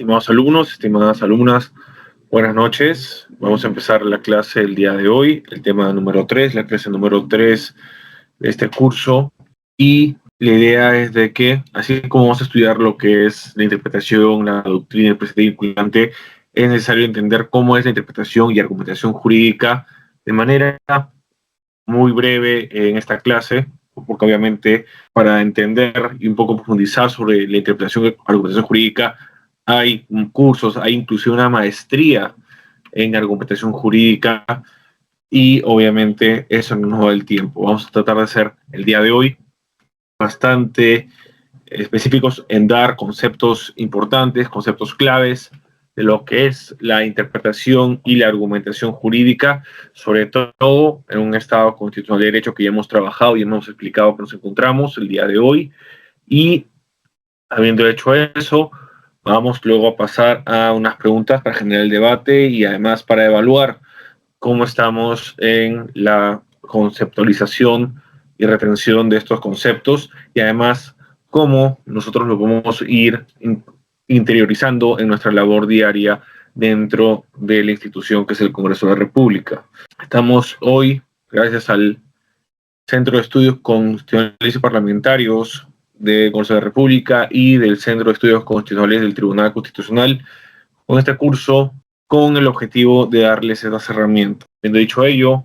Estimados alumnos, estimadas alumnas, buenas noches. Vamos a empezar la clase el día de hoy, el tema número 3, la clase número 3 de este curso. Y la idea es de que, así como vamos a estudiar lo que es la interpretación, la doctrina, el precedente vinculante, es necesario entender cómo es la interpretación y argumentación jurídica de manera muy breve en esta clase, porque obviamente para entender y un poco profundizar sobre la interpretación y argumentación jurídica hay cursos, hay inclusive una maestría en argumentación jurídica y obviamente eso no nos da el tiempo. Vamos a tratar de hacer el día de hoy bastante específicos en dar conceptos importantes, conceptos claves de lo que es la interpretación y la argumentación jurídica, sobre todo en un Estado constitucional de derecho que ya hemos trabajado y hemos explicado que nos encontramos el día de hoy. Y habiendo hecho eso, vamos luego a pasar a unas preguntas para generar el debate y además para evaluar cómo estamos en la conceptualización y retención de estos conceptos y además cómo nosotros lo podemos ir interiorizando en nuestra labor diaria dentro de la institución que es el Congreso de la República. Estamos hoy, gracias al Centro de Estudios Constitucionales y Parlamentarios del Congreso de la República y del Centro de Estudios Constitucionales del Tribunal Constitucional, con este curso con el objetivo de darles estas herramientas. Habiendo dicho ello,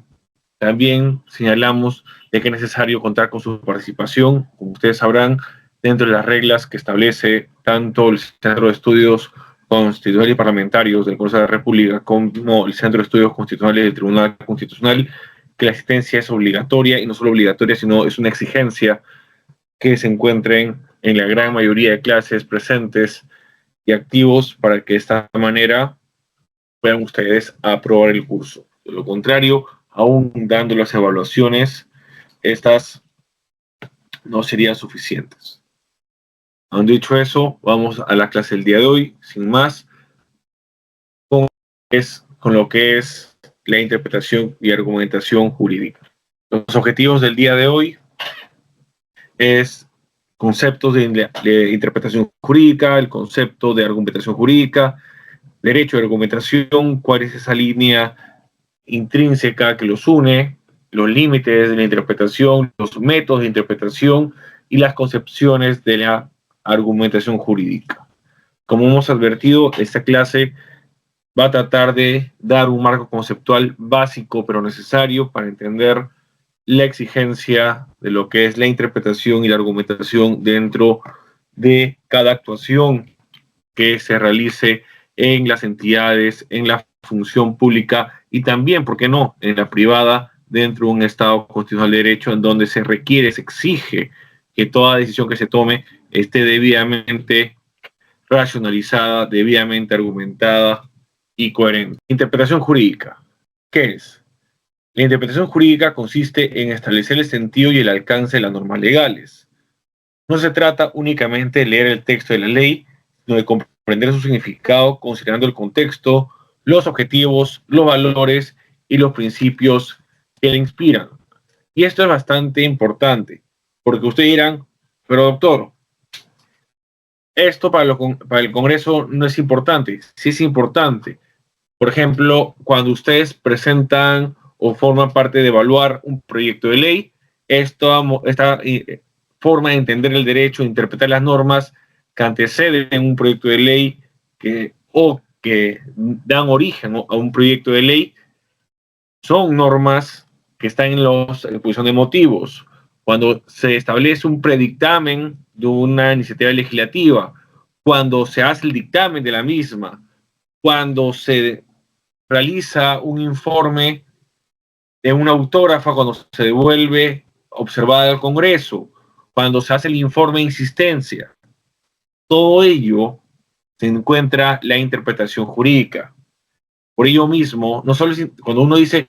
también señalamos de que es necesario contar con su participación, como ustedes sabrán, dentro de las reglas que establece tanto el Centro de Estudios Constitucionales y Parlamentarios del Congreso de la República como el Centro de Estudios Constitucionales del Tribunal Constitucional, que la asistencia es obligatoria y no solo obligatoria, sino es una exigencia que se encuentren en la gran mayoría de clases presentes y activos para que de esta manera puedan ustedes aprobar el curso. De lo contrario, aún dando las evaluaciones, estas no serían suficientes. Habiendo dicho eso, vamos a la clase del día de hoy, sin más, con lo que es la interpretación y argumentación jurídica. Los objetivos del día de hoy es conceptos de interpretación jurídica, el concepto de argumentación jurídica, derecho de argumentación, cuál es esa línea intrínseca que los une, los límites de la interpretación, los métodos de interpretación y las concepciones de la argumentación jurídica. Como hemos advertido, esta clase va a tratar de dar un marco conceptual básico pero necesario para entender la exigencia de lo que es la interpretación y la argumentación dentro de cada actuación que se realice en las entidades, en la función pública y también, ¿por qué no?, en la privada dentro de un Estado constitucional de derecho en donde se requiere, se exige que toda decisión que se tome esté debidamente racionalizada, debidamente argumentada y coherente. Interpretación jurídica. ¿Qué es? La interpretación jurídica consiste en establecer el sentido y el alcance de las normas legales. No se trata únicamente de leer el texto de la ley, sino de comprender su significado considerando el contexto, los objetivos, los valores y los principios que le inspiran. Y esto es bastante importante, porque ustedes dirán, pero doctor, esto para el Congreso no es importante. Sí es importante. Por ejemplo, cuando ustedes presentan o forman parte de evaluar un proyecto de ley, esta forma de entender el derecho, de interpretar las normas que anteceden un proyecto de ley o que dan origen a un proyecto de ley, son normas que están en la exposición de motivos. Cuando se establece un predictamen de una iniciativa legislativa, cuando se hace el dictamen de la misma, cuando se realiza un informe de una autógrafa, cuando se devuelve observada al Congreso, cuando se hace el informe de insistencia. Todo ello se encuentra la interpretación jurídica. Por ello mismo, no solo cuando uno dice,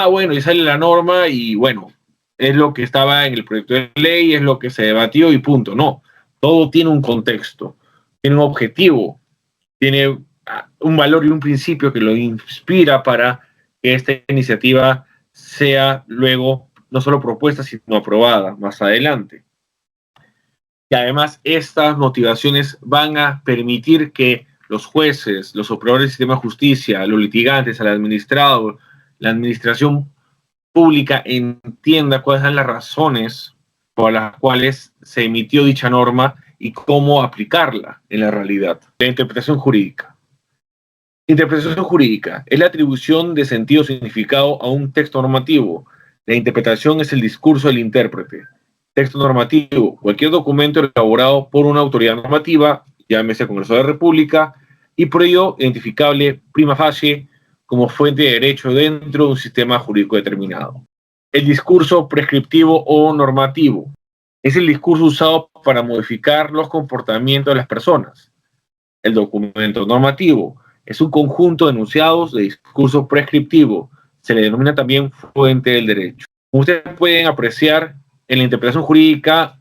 bueno, y sale la norma y bueno, es lo que estaba en el proyecto de ley, es lo que se debatió y punto. No, todo tiene un contexto, tiene un objetivo, tiene un valor y un principio que lo inspira para que esta iniciativa sea luego no solo propuesta, sino aprobada más adelante. Y además estas motivaciones van a permitir que los jueces, los operadores del sistema de justicia, los litigantes, al administrado, la administración pública entienda cuáles son las razones por las cuales se emitió dicha norma y cómo aplicarla en la realidad. La interpretación jurídica. Interpretación jurídica es la atribución de sentido o significado a un texto normativo. La interpretación es el discurso del intérprete. Texto normativo, cualquier documento elaborado por una autoridad normativa, llámese Congreso de la República, y por ello identificable prima facie como fuente de derecho dentro de un sistema jurídico determinado. El discurso prescriptivo o normativo es el discurso usado para modificar los comportamientos de las personas. El documento normativo es un conjunto de enunciados de discurso prescriptivo. Se le denomina también fuente del derecho. Como ustedes pueden apreciar, en la interpretación jurídica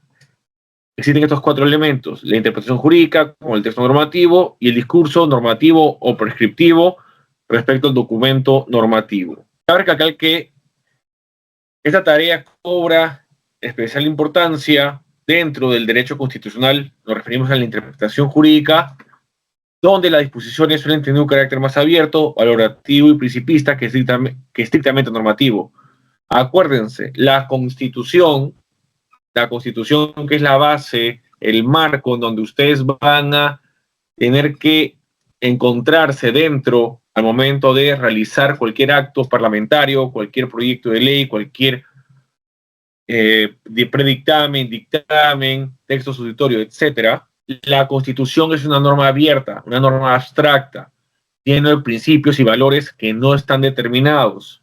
existen estos cuatro elementos: la interpretación jurídica con el texto normativo y el discurso normativo o prescriptivo respecto al documento normativo. Cabe recalcar que esta tarea cobra especial importancia dentro del derecho constitucional. Nos referimos a la interpretación jurídica, donde las disposiciones suelen tener un carácter más abierto, valorativo y principista que estrictamente normativo. Acuérdense, la Constitución que es la base, el marco en donde ustedes van a tener que encontrarse dentro al momento de realizar cualquier acto parlamentario, cualquier proyecto de ley, cualquier predictamen, dictamen, texto sustitutorio, etcétera. La Constitución es una norma abierta, una norma abstracta, tiene principios y valores que no están determinados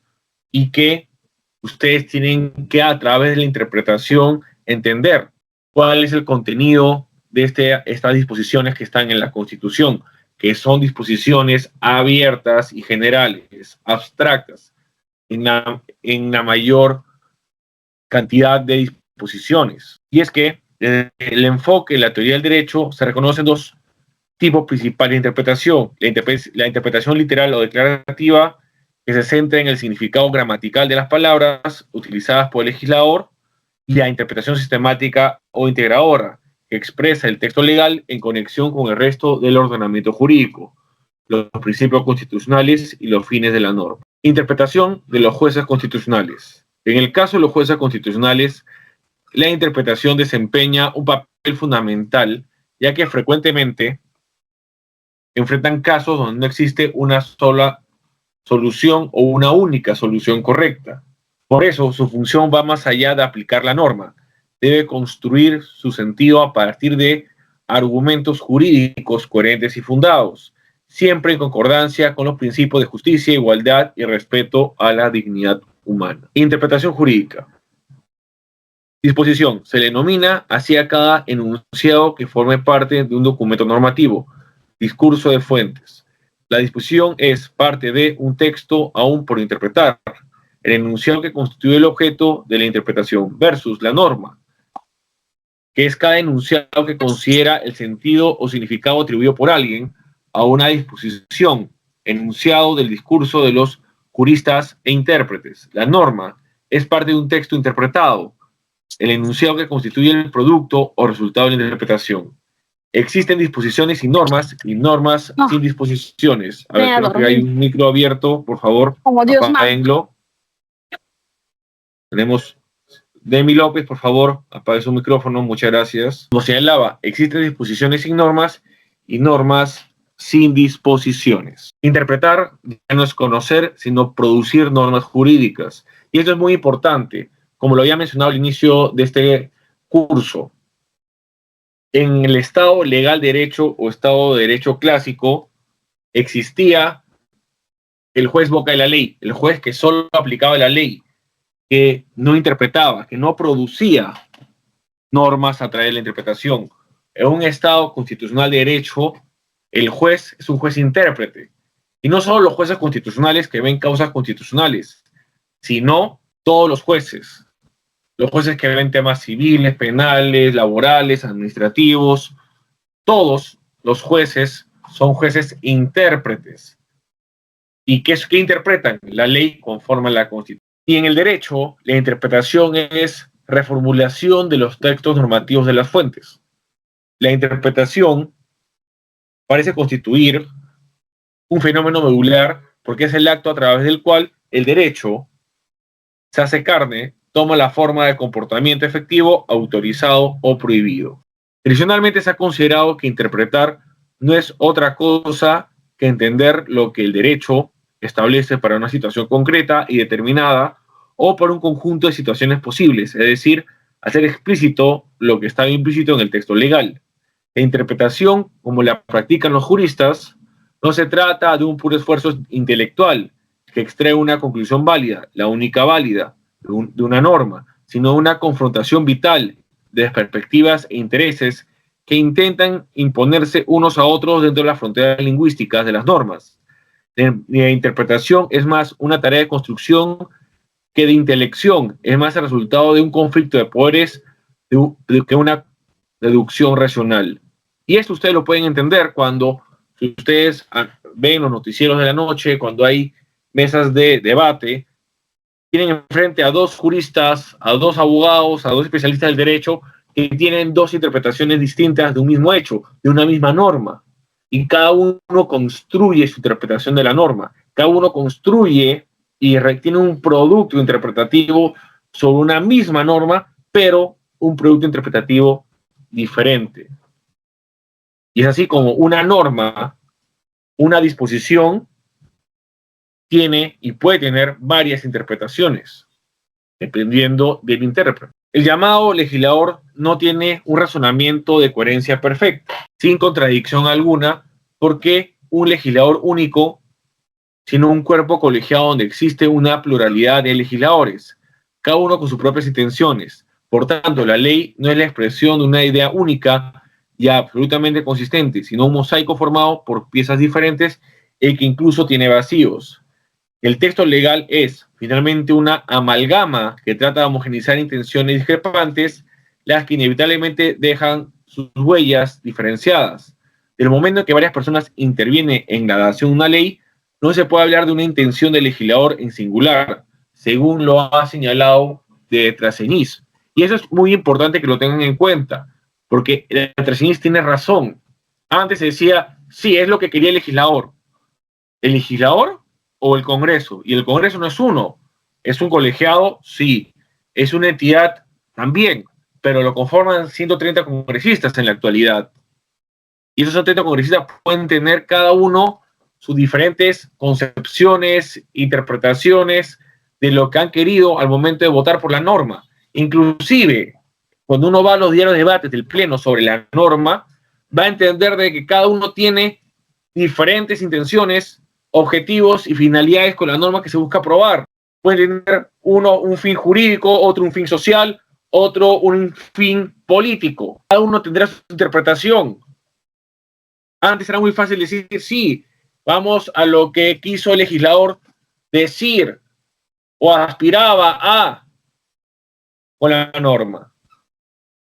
y que ustedes tienen que, a través de la interpretación, entender cuál es el contenido de estas disposiciones que están en la Constitución, que son disposiciones abiertas y generales, abstractas, en la mayor cantidad de disposiciones. Y es que desde el enfoque de la teoría del derecho se reconocen dos tipos principales de interpretación: la interpretación literal o declarativa, que se centra en el significado gramatical de las palabras utilizadas por el legislador, y la interpretación sistemática o integradora, que expresa el texto legal en conexión con el resto del ordenamiento jurídico, los principios constitucionales y los fines de la norma. Interpretación de los jueces constitucionales. En el caso de los jueces constitucionales, la interpretación desempeña un papel fundamental, ya que frecuentemente enfrentan casos donde no existe una sola solución o una única solución correcta. Por eso, su función va más allá de aplicar la norma. Debe construir su sentido a partir de argumentos jurídicos coherentes y fundados, siempre en concordancia con los principios de justicia, igualdad y respeto a la dignidad humana. Interpretación jurídica. Disposición. Se le denomina así a cada enunciado que forme parte de un documento normativo. Discurso de fuentes. La disposición es parte de un texto aún por interpretar. El enunciado que constituye el objeto de la interpretación versus la norma, que es cada enunciado que considera el sentido o significado atribuido por alguien a una disposición, enunciado del discurso de los juristas e intérpretes. La norma es parte de un texto interpretado, el enunciado que constituye el producto o resultado de la interpretación. Existen disposiciones y normas sin disposiciones. A ver, creo que hay un micro abierto, por favor, apáguenlo. Tenemos Demi López, por favor, apague su micrófono, muchas gracias. Como señalaba, existen disposiciones sin normas y normas sin disposiciones. Interpretar ya no es conocer, sino producir normas jurídicas. Y esto es muy importante, como lo había mencionado al inicio de este curso. En el Estado legal de derecho o Estado de derecho clásico existía el juez boca de la ley, el juez que solo aplicaba la ley, que no interpretaba, que no producía normas a través de la interpretación. En un Estado constitucional de derecho, el juez es un juez intérprete. Y no solo los jueces constitucionales que ven causas constitucionales, sino todos los jueces. Los jueces que ven temas civiles, penales, laborales, administrativos. Todos los jueces son jueces intérpretes. ¿Y qué interpretan? La ley conforme a la Constitución. Y en el derecho, la interpretación es reformulación de los textos normativos de las fuentes. La interpretación parece constituir un fenómeno medular porque es el acto a través del cual el derecho se hace carne, toma la forma de comportamiento efectivo, autorizado o prohibido. Tradicionalmente se ha considerado que interpretar no es otra cosa que entender lo que el derecho establece para una situación concreta y determinada o para un conjunto de situaciones posibles, es decir, hacer explícito lo que está implícito en el texto legal. La interpretación, como la practican los juristas, no se trata de un puro esfuerzo intelectual que extrae una conclusión válida, la única válida de una norma, sino una confrontación vital de perspectivas e intereses que intentan imponerse unos a otros dentro de las fronteras lingüísticas de las normas. La interpretación es más una tarea de construcción que de intelección, es más el resultado de un conflicto de poderes que una deducción racional. Y esto ustedes lo pueden entender cuando si ustedes ven los noticieros de la noche, cuando hay mesas de debate, tienen enfrente a dos juristas, a dos abogados, a dos especialistas del derecho que tienen dos interpretaciones distintas de un mismo hecho, de una misma norma. Y cada uno construye su interpretación de la norma. Cada uno construye y tiene un producto interpretativo sobre una misma norma, pero un producto interpretativo diferente. Y es así como una norma, una disposición, tiene y puede tener varias interpretaciones, dependiendo del intérprete. El llamado legislador no tiene un razonamiento de coherencia perfecta, sin contradicción alguna, porque un legislador único, sino un cuerpo colegiado donde existe una pluralidad de legisladores, cada uno con sus propias intenciones. Por tanto, la ley no es la expresión de una idea única y absolutamente consistente, sino un mosaico formado por piezas diferentes y que incluso tiene vacíos. El texto legal es, finalmente, una amalgama que trata de homogeneizar intenciones discrepantes, las que inevitablemente dejan sus huellas diferenciadas. Del momento en que varias personas intervienen en la dación de una ley, no se puede hablar de una intención del legislador en singular, según lo ha señalado de Traseñiz. Y eso es muy importante que lo tengan en cuenta, porque Traseñiz tiene razón. Antes se decía, sí, es lo que quería el legislador. ¿El legislador o el Congreso? Y el Congreso no es uno, es un colegiado, sí, es una entidad también, pero lo conforman 130 congresistas en la actualidad. Y esos 130 congresistas pueden tener cada uno sus diferentes concepciones, interpretaciones de lo que han querido al momento de votar por la norma. Inclusive, cuando uno va a los diarios de debates del Pleno sobre la norma, va a entender de que cada uno tiene diferentes intenciones, objetivos y finalidades con la norma que se busca aprobar. Puede tener uno un fin jurídico, otro un fin social, otro un fin político. Cada uno tendrá su interpretación. Antes era muy fácil decir sí, vamos a lo que quiso el legislador decir o aspiraba a con la norma.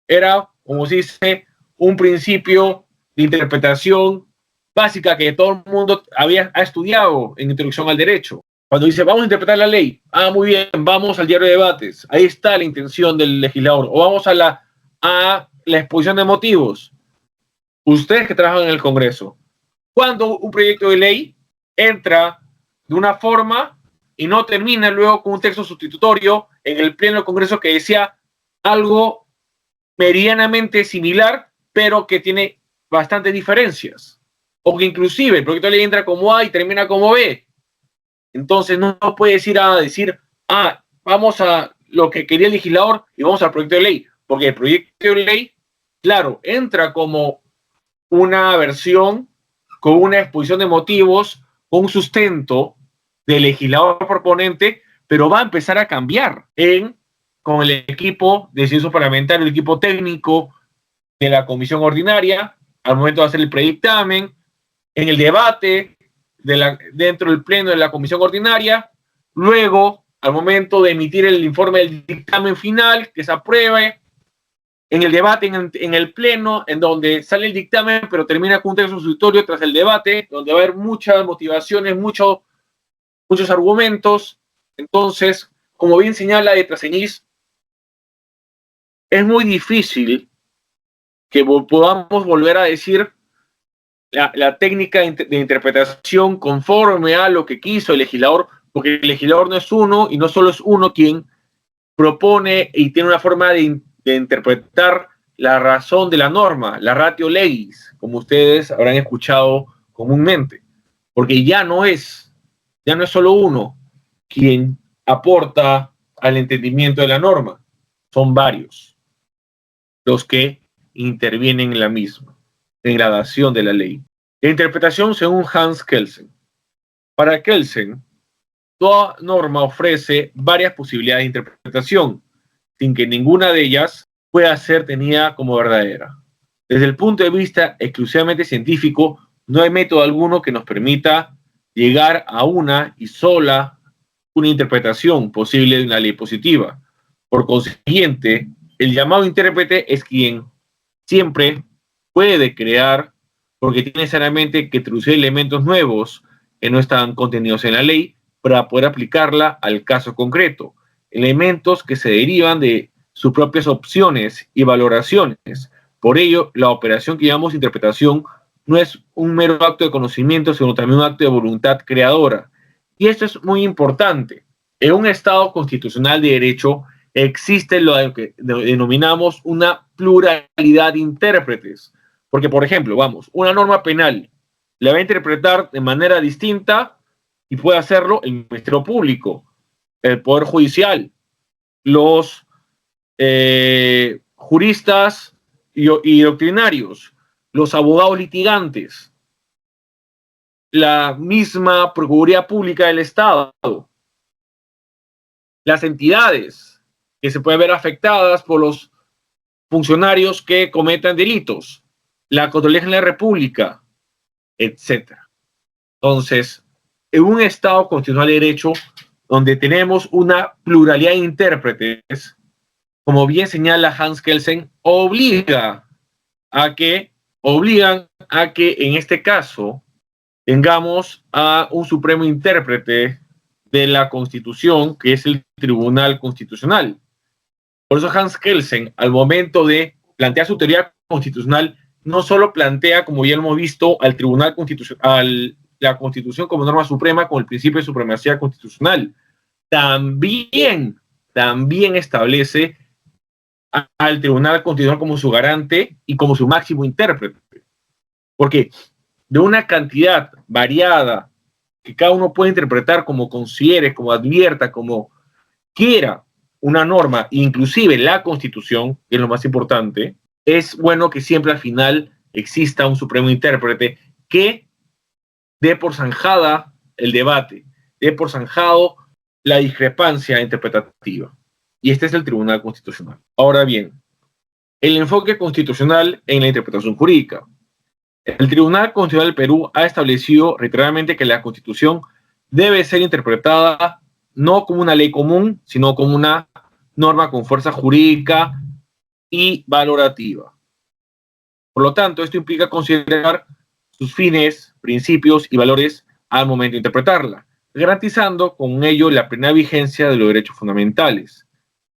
Era, como se dice, un principio de interpretación básica que todo el mundo ha estudiado en Introducción al Derecho. Cuando dice, vamos a interpretar la ley, muy bien, vamos al diario de debates, ahí está la intención del legislador, o vamos a la exposición de motivos. Ustedes que trabajan en el Congreso, cuando un proyecto de ley entra de una forma y no termina luego con un texto sustitutorio en el Pleno del Congreso que decía algo medianamente similar, pero que tiene bastantes diferencias. O que inclusive el proyecto de ley entra como A y termina como B. Entonces no puedes ir a decir, vamos a lo que quería el legislador y vamos al proyecto de ley. Porque el proyecto de ley, claro, entra como una versión con una exposición de motivos, con un sustento del legislador proponente, pero va a empezar a cambiar con el equipo de ciencia parlamentario, el equipo técnico de la comisión ordinaria, al momento de hacer el predictamen, en el debate dentro del pleno de la comisión ordinaria, luego al momento de emitir el informe del dictamen final, que se apruebe, en el debate, en el pleno, en donde sale el dictamen, pero termina con un texto sustitutorio tras el debate, donde va a haber muchas motivaciones, muchos argumentos. Entonces, como bien señala de Traseñiz, es muy difícil que podamos volver a decir la técnica de interpretación conforme a lo que quiso el legislador, porque el legislador no es uno y no solo es uno quien propone y tiene una forma de interpretar la razón de la norma, la ratio legis, como ustedes habrán escuchado comúnmente, porque ya no es solo uno quien aporta al entendimiento de la norma, son varios los que intervienen en la misma, en la dación de la ley. La interpretación según Hans Kelsen. Para Kelsen, toda norma ofrece varias posibilidades de interpretación, sin que ninguna de ellas pueda ser tenida como verdadera. Desde el punto de vista exclusivamente científico, no hay método alguno que nos permita llegar a una y sola una interpretación posible de una ley positiva. Por consiguiente, el llamado intérprete es quien siempre puede crear, porque tiene necesariamente que introducir elementos nuevos que no están contenidos en la ley para poder aplicarla al caso concreto, elementos que se derivan de sus propias opciones y valoraciones. Por ello, la operación que llamamos interpretación no es un mero acto de conocimiento, sino también un acto de voluntad creadora. Y esto es muy importante. En un Estado constitucional de derecho existe lo que denominamos una pluralidad de intérpretes. Porque, por ejemplo, vamos, una norma penal la va a interpretar de manera distinta y puede hacerlo el Ministerio Público, el Poder Judicial, los juristas y doctrinarios, los abogados litigantes, la misma Procuraduría Pública del Estado, las entidades que se pueden ver afectadas por los funcionarios que cometan delitos, la Contraloría General de la República, etc. Entonces, en un Estado constitucional de derecho donde tenemos una pluralidad de intérpretes, como bien señala Hans Kelsen, obligan a que en este caso tengamos a un supremo intérprete de la Constitución, que es el Tribunal Constitucional. Por eso Hans Kelsen, al momento de plantear su teoría constitucional, no solo plantea, como ya lo hemos visto, al Tribunal Constitucional, la Constitución como norma suprema, con el principio de supremacía constitucional, también establece al Tribunal Constitucional como su garante y como su máximo intérprete. Porque de una cantidad variada que cada uno puede interpretar como considere, como advierta, como quiera una norma, inclusive la Constitución, que es lo más importante, es bueno que siempre al final exista un supremo intérprete que dé por zanjada el debate, dé por zanjado la discrepancia interpretativa. Y este es el Tribunal Constitucional. Ahora bien, el enfoque constitucional en la interpretación jurídica. El Tribunal Constitucional del Perú ha establecido reiteradamente que la Constitución debe ser interpretada no como una ley común, sino como una norma con fuerza jurídica y valorativa. Por lo tanto, esto implica considerar sus fines, principios y valores al momento de interpretarla, garantizando con ello la plena vigencia de los derechos fundamentales,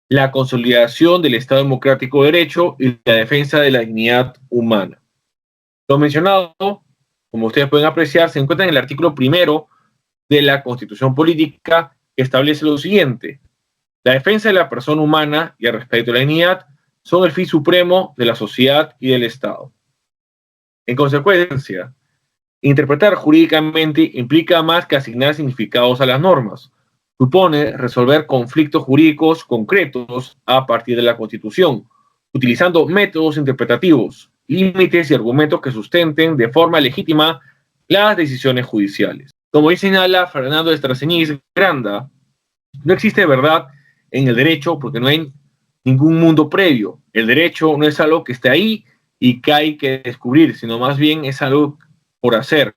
la consolidación del Estado democrático de derecho y la defensa de la dignidad humana. Lo mencionado, como ustedes pueden apreciar, se encuentra en el artículo primero de la Constitución Política, que establece lo siguiente: la defensa de la persona humana y el respeto a la dignidad son el fin supremo de la sociedad y del Estado. En consecuencia, interpretar jurídicamente implica más que asignar significados a las normas. Supone resolver conflictos jurídicos concretos a partir de la Constitución, utilizando métodos interpretativos, límites y argumentos que sustenten de forma legítima las decisiones judiciales. Como dice señala Fernando de Strazeñiz Granda, no existe verdad en el derecho porque no hay ningún mundo previo. El derecho no es algo que esté ahí y que hay que descubrir, sino más bien es algo por hacer,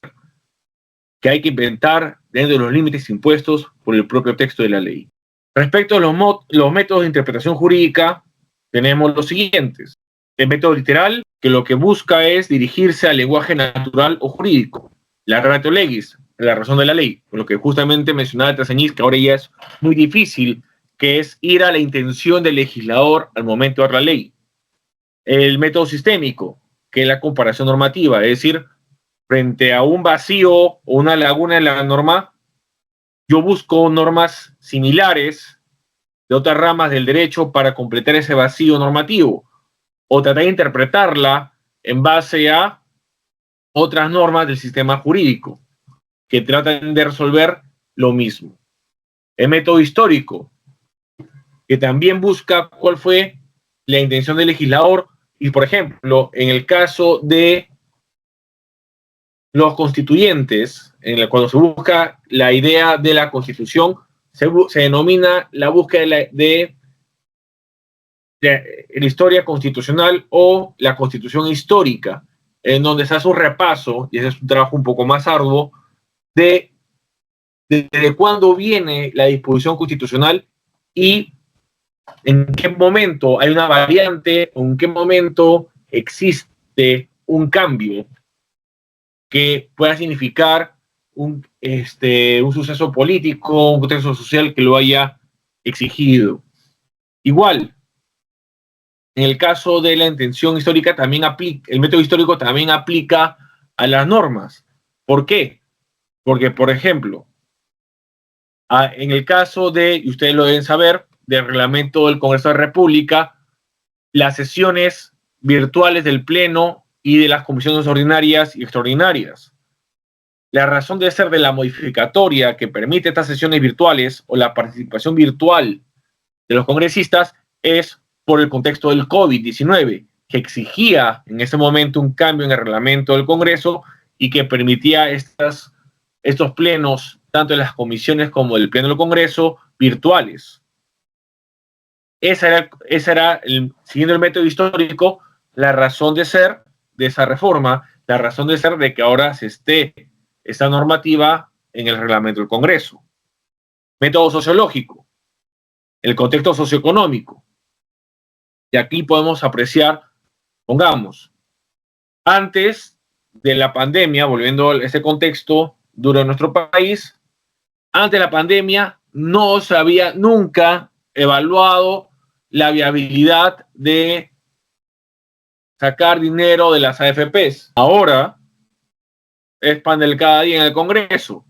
que hay que inventar dentro de los límites impuestos por el propio texto de la ley. Respecto a los métodos de interpretación jurídica, tenemos los siguientes. El método literal, que lo que busca es dirigirse al lenguaje natural o jurídico. La ratio legis, la razón de la ley, lo que justamente mencionaba Traseñiz, que ahora ya es muy difícil, que es ir a la intención del legislador al momento de dar la ley. El método sistémico, que es la comparación normativa, es decir, frente a un vacío o una laguna en la norma, yo busco normas similares de otras ramas del derecho para completar ese vacío normativo o tratar de interpretarla en base a otras normas del sistema jurídico que tratan de resolver lo mismo. El método histórico, que también busca cuál fue la intención del legislador y, por ejemplo, en el caso de los constituyentes, cuando se busca la idea de la constitución, se denomina la búsqueda de la historia constitucional o la constitución histórica, en donde se hace un repaso, y ese es un trabajo un poco más arduo, de desde cuándo viene la disposición constitucional y en qué momento hay una variante o en qué momento existe un cambio que pueda significar un suceso político, un contexto social que lo haya exigido. Igual, en el caso de la intención histórica, también aplica, el método histórico también aplica a las normas. ¿Por qué? Porque, por ejemplo, en el caso de, y ustedes lo deben saber, del reglamento del Congreso de la República, las sesiones virtuales del Pleno y de las comisiones ordinarias y extraordinarias. La razón de ser de la modificatoria que permite estas sesiones virtuales o la participación virtual de los congresistas es por el contexto del COVID-19, que exigía en ese momento un cambio en el reglamento del Congreso y que permitía estos plenos, tanto en las comisiones como del Pleno del Congreso, virtuales. Esa era siguiendo el método histórico, la razón de ser de esa reforma, la razón de ser de que ahora se esté esta normativa en el reglamento del Congreso. Método sociológico, el contexto socioeconómico. Y aquí podemos apreciar, pongamos, antes de la pandemia, volviendo a ese contexto duro en nuestro país, antes de la pandemia no se había nunca evaluado la viabilidad de sacar dinero de las AFPs. Ahora es pan del cada día en el Congreso.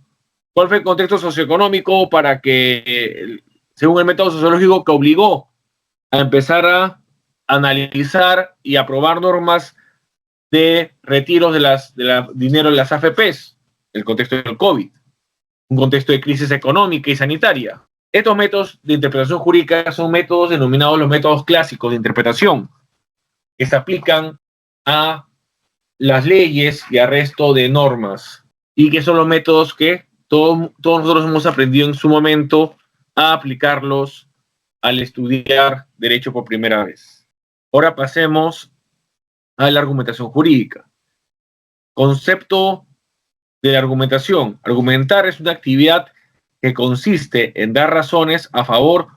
¿Cuál fue el contexto socioeconómico para que, según el método sociológico que obligó a empezar a analizar y aprobar normas de retiros de dinero de las AFPs? El contexto del COVID, un contexto de crisis económica y sanitaria. Estos métodos de interpretación jurídica son métodos denominados los métodos clásicos de interpretación, que se aplican a las leyes y al resto de normas, y que son los métodos que todos nosotros hemos aprendido en su momento a aplicarlos al estudiar derecho por primera vez. Ahora pasemos a la argumentación jurídica. Concepto de la argumentación. Argumentar es una actividad que consiste en dar razones a favor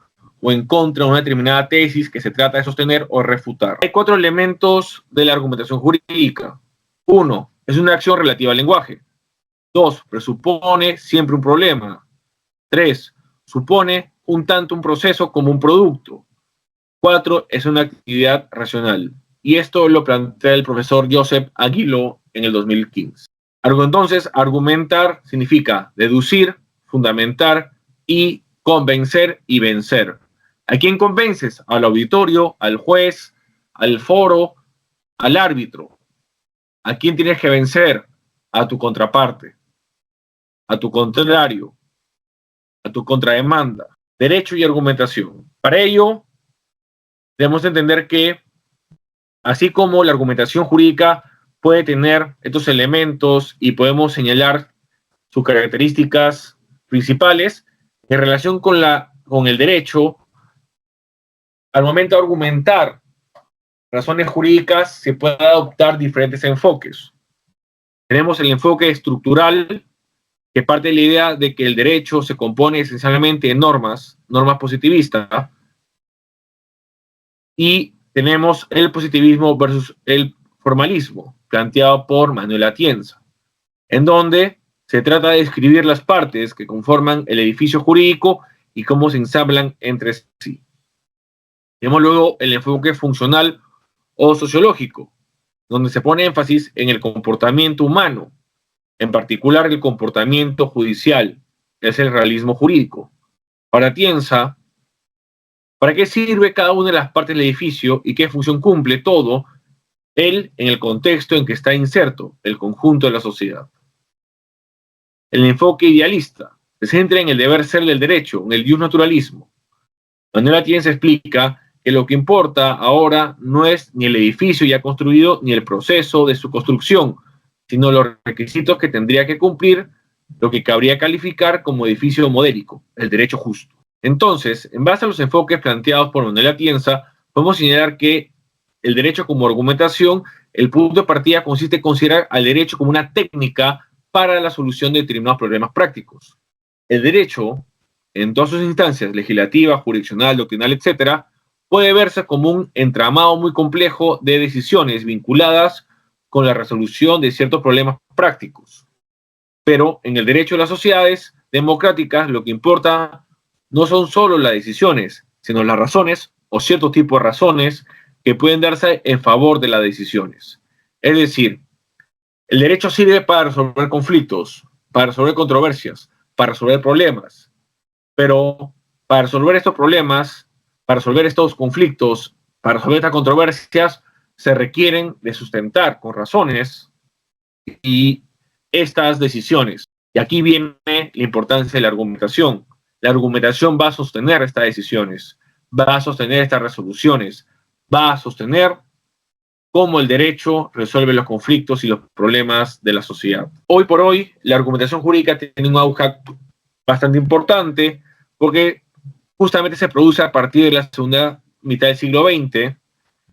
o en contra de una determinada tesis que se trata de sostener o refutar. Hay 4 elementos de la argumentación jurídica. 1. Es una acción relativa al lenguaje. 2. Presupone siempre un problema. 3. Supone un tanto un proceso como un producto. 4. Es una actividad racional. Y esto lo plantea el profesor Joseph Aguilo en el 2015. Entonces, argumentar significa deducir, fundamentar y convencer y vencer. ¿A quién convences? Al auditorio, al juez, al foro, al árbitro. ¿A quién tienes que vencer? A tu contraparte, a tu contrario, a tu contrademanda. Derecho y argumentación. Para ello, debemos entender que, así como la argumentación jurídica puede tener estos elementos y podemos señalar sus características principales, en relación con el derecho, al momento de argumentar razones jurídicas se pueden adoptar diferentes enfoques. Tenemos el enfoque estructural, que parte de la idea de que el derecho se compone esencialmente de normas positivistas, y tenemos el positivismo versus el formalismo, planteado por Manuel Atienza, en donde se trata de describir las partes que conforman el edificio jurídico y cómo se ensamblan entre sí. Tenemos luego el enfoque funcional o sociológico, donde se pone énfasis en el comportamiento humano, en particular el comportamiento judicial, es el realismo jurídico. Para Atienza, ¿para qué sirve cada una de las partes del edificio y qué función cumple todo él en el contexto en que está inserto, el conjunto de la sociedad? El enfoque idealista se centra en el deber ser del derecho, en el naturalismo. Manuel Atienza explica que lo que importa ahora no es ni el edificio ya construido ni el proceso de su construcción, sino los requisitos que tendría que cumplir lo que cabría calificar como edificio modélico, el derecho justo. Entonces, en base a los enfoques planteados por Manuel Atienza, podemos señalar que el derecho como argumentación, el punto de partida consiste en considerar al derecho como una técnica para la solución de determinados problemas prácticos. El derecho, en todas sus instancias, legislativa, jurisdiccional, doctrinal, etc., puede verse como un entramado muy complejo de decisiones vinculadas con la resolución de ciertos problemas prácticos. Pero en el derecho de las sociedades democráticas lo que importa no son solo las decisiones, sino las razones o cierto tipo de razones que pueden darse en favor de las decisiones. Es decir, el derecho sirve para resolver conflictos, para resolver controversias, para resolver problemas, pero para resolver estos problemas, para resolver estos conflictos, para resolver estas controversias, se requieren de sustentar con razones y estas decisiones. Y aquí viene la importancia de la argumentación. La argumentación va a sostener estas decisiones, va a sostener estas resoluciones, va a sostener cómo el derecho resuelve los conflictos y los problemas de la sociedad. Hoy por hoy, la argumentación jurídica tiene un auge bastante importante porque justamente se produce a partir de la segunda mitad del siglo XX,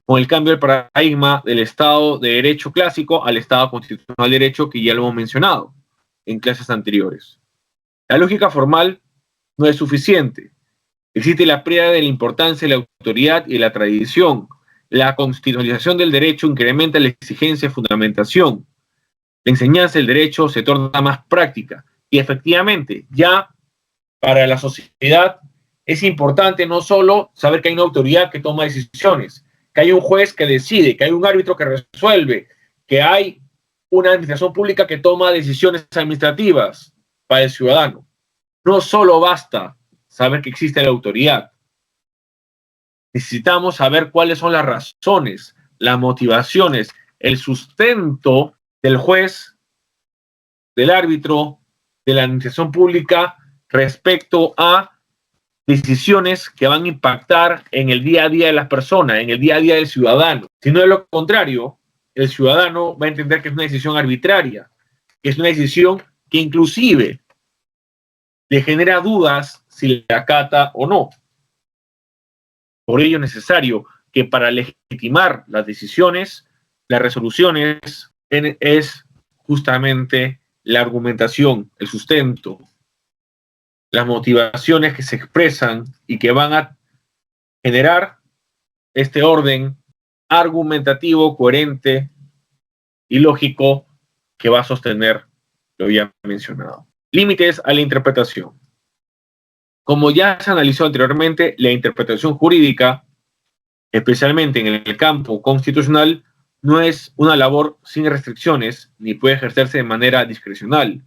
con el cambio del paradigma del Estado de Derecho clásico al Estado constitucional de Derecho, que ya lo hemos mencionado en clases anteriores. La lógica formal no es suficiente. Existe la pérdida de la importancia de la autoridad y de la tradición. La constitucionalización del derecho incrementa la exigencia de fundamentación. La enseñanza del derecho se torna más práctica. Y efectivamente, ya para la sociedad es importante no solo saber que hay una autoridad que toma decisiones, que hay un juez que decide, que hay un árbitro que resuelve, que hay una administración pública que toma decisiones administrativas para el ciudadano. No solo basta saber que existe la autoridad. Necesitamos saber cuáles son las razones, las motivaciones, el sustento del juez, del árbitro, de la administración pública respecto a decisiones que van a impactar en el día a día de las personas, en el día a día del ciudadano. Si no es lo contrario, el ciudadano va a entender que es una decisión arbitraria, que es una decisión que inclusive le genera dudas si la acata o no. Por ello es necesario que para legitimar las decisiones, las resoluciones, es justamente la argumentación, el sustento, las motivaciones que se expresan y que van a generar este orden argumentativo, coherente y lógico que va a sostener lo ya mencionado. Límites a la interpretación. Como ya se analizó anteriormente, la interpretación jurídica, especialmente en el campo constitucional, no es una labor sin restricciones ni puede ejercerse de manera discrecional.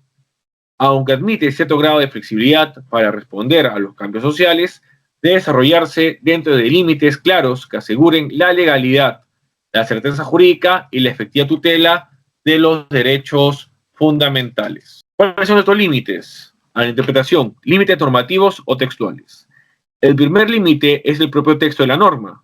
Aunque admite cierto grado de flexibilidad para responder a los cambios sociales, debe desarrollarse dentro de límites claros que aseguren la legalidad, la certeza jurídica y la efectiva tutela de los derechos fundamentales. ¿Cuáles son estos límites a la interpretación? Límites normativos o textuales. El primer límite es el propio texto de la norma.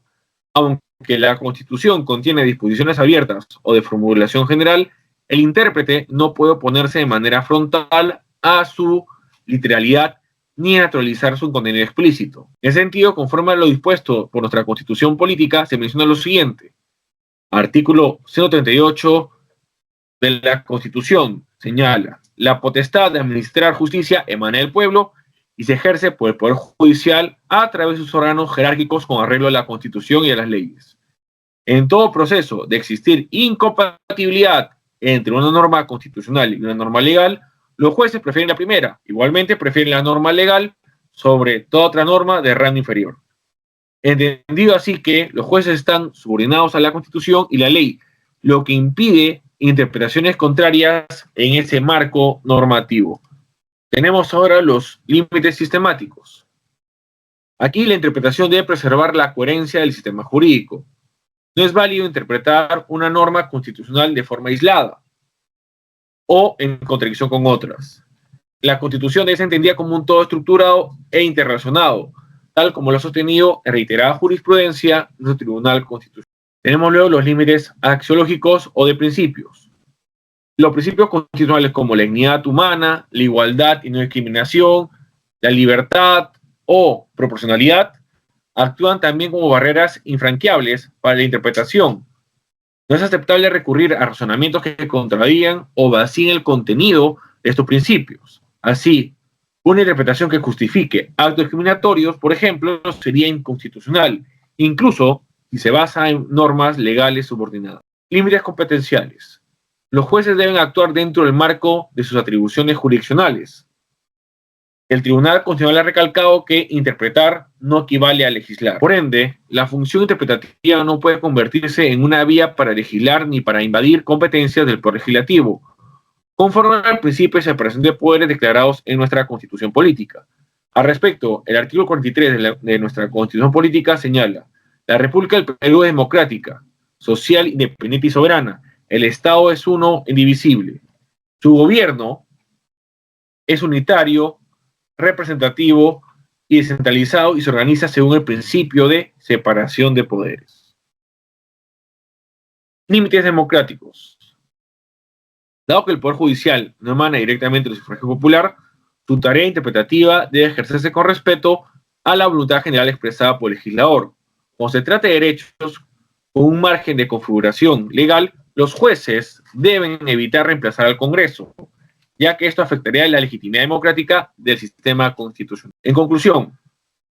Aunque la Constitución contiene disposiciones abiertas o de formulación general, el intérprete no puede oponerse de manera frontal a su literalidad ni naturalizar su contenido explícito. En ese sentido, conforme a lo dispuesto por nuestra Constitución política, se menciona lo siguiente. Artículo 138 de la Constitución señala: la potestad de administrar justicia emana del pueblo y se ejerce por el Poder Judicial a través de sus órganos jerárquicos con arreglo a la Constitución y a las leyes. En todo proceso de existir incompatibilidad entre una norma constitucional y una norma legal, los jueces prefieren la primera. Igualmente prefieren la norma legal sobre toda otra norma de rango inferior. Entendido así que los jueces están subordinados a la Constitución y la ley, lo que impide interpretaciones contrarias en ese marco normativo. Tenemos ahora los límites sistemáticos. Aquí la interpretación debe preservar la coherencia del sistema jurídico. No es válido interpretar una norma constitucional de forma aislada o en contradicción con otras. La Constitución debe ser entendida como un todo estructurado e interrelacionado, tal como lo ha sostenido en reiterada jurisprudencia del Tribunal Constitucional. Tenemos luego los límites axiológicos o de principios. Los principios constitucionales como la dignidad humana, la igualdad y no discriminación, la libertad o proporcionalidad actúan también como barreras infranqueables para la interpretación. No es aceptable recurrir a razonamientos que contradigan o vacíen el contenido de estos principios. Así, una interpretación que justifique actos discriminatorios, por ejemplo, sería inconstitucional, incluso si se basa en normas legales subordinadas. Límites competenciales. Los jueces deben actuar dentro del marco de sus atribuciones jurisdiccionales. El Tribunal Constitucional ha recalcado que interpretar no equivale a legislar. Por ende, la función interpretativa no puede convertirse en una vía para legislar ni para invadir competencias del Poder Legislativo, conforme al principio de separación de poderes declarados en nuestra Constitución Política. Al respecto, el artículo 43 de nuestra Constitución Política señala: la República del Perú es democrática, social, independiente y soberana. El Estado es uno, indivisible. Su gobierno es unitario, representativo y descentralizado y se organiza según el principio de separación de poderes. Límites democráticos. Dado que el Poder Judicial no emana directamente del sufragio popular, su tarea interpretativa debe ejercerse con respeto a la voluntad general expresada por el legislador. Cuando se trata de derechos con un margen de configuración legal, los jueces deben evitar reemplazar al Congreso, ya que esto afectaría la legitimidad democrática del sistema constitucional. En conclusión,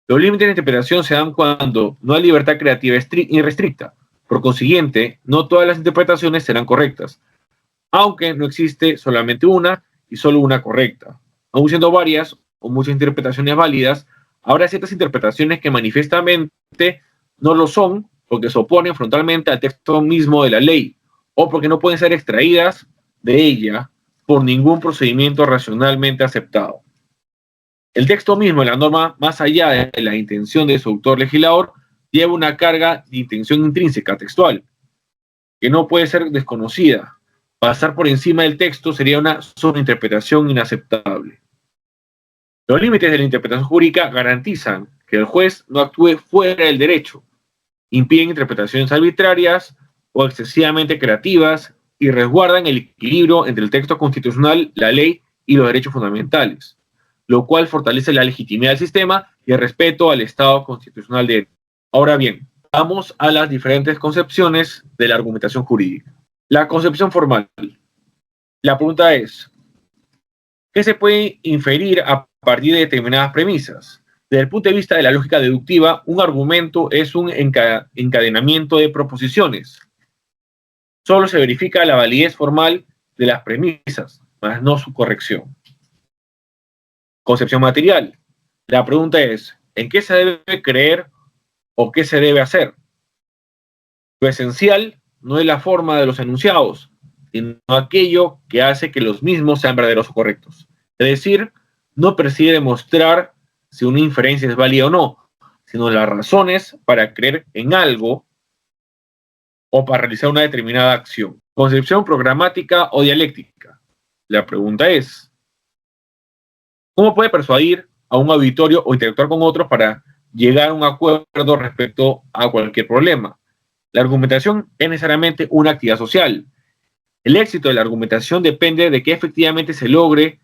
los límites de interpretación se dan cuando no hay libertad creativa irrestricta. Por consiguiente, no todas las interpretaciones serán correctas, aunque no existe solamente una y solo una correcta. Aun siendo varias o muchas interpretaciones válidas, habrá ciertas interpretaciones que manifiestamente no lo son porque se oponen frontalmente al texto mismo de la ley o porque no pueden ser extraídas de ella por ningún procedimiento racionalmente aceptado. El texto mismo de la norma, más allá de la intención de su autor legislador, lleva una carga de intención intrínseca textual, que no puede ser desconocida. Pasar por encima del texto sería una sobreinterpretación inaceptable. Los límites de la interpretación jurídica garantizan que el juez no actúe fuera del derecho, impiden interpretaciones arbitrarias o excesivamente creativas y resguardan el equilibrio entre el texto constitucional, la ley y los derechos fundamentales, lo cual fortalece la legitimidad del sistema y el respeto al Estado constitucional de derecho. Ahora bien, vamos a las diferentes concepciones de la argumentación jurídica. La concepción formal. La pregunta es: ¿qué se puede inferir a partir de determinadas premisas? Desde el punto de vista de la lógica deductiva, un argumento es un encadenamiento de proposiciones. Solo se verifica la validez formal de las premisas, más no su corrección. Concepción material. La pregunta es: ¿en qué se debe creer o qué se debe hacer? Lo esencial no es la forma de los enunciados, sino aquello que hace que los mismos sean verdaderos o correctos. Es decir, no persigue demostrar si una inferencia es válida o no, sino las razones para creer en algo o para realizar una determinada acción. Concepción programática o dialéctica. La pregunta es: ¿cómo puede persuadir a un auditorio o interactuar con otros para llegar a un acuerdo respecto a cualquier problema? La argumentación es necesariamente una actividad social. El éxito de la argumentación depende de que efectivamente se logre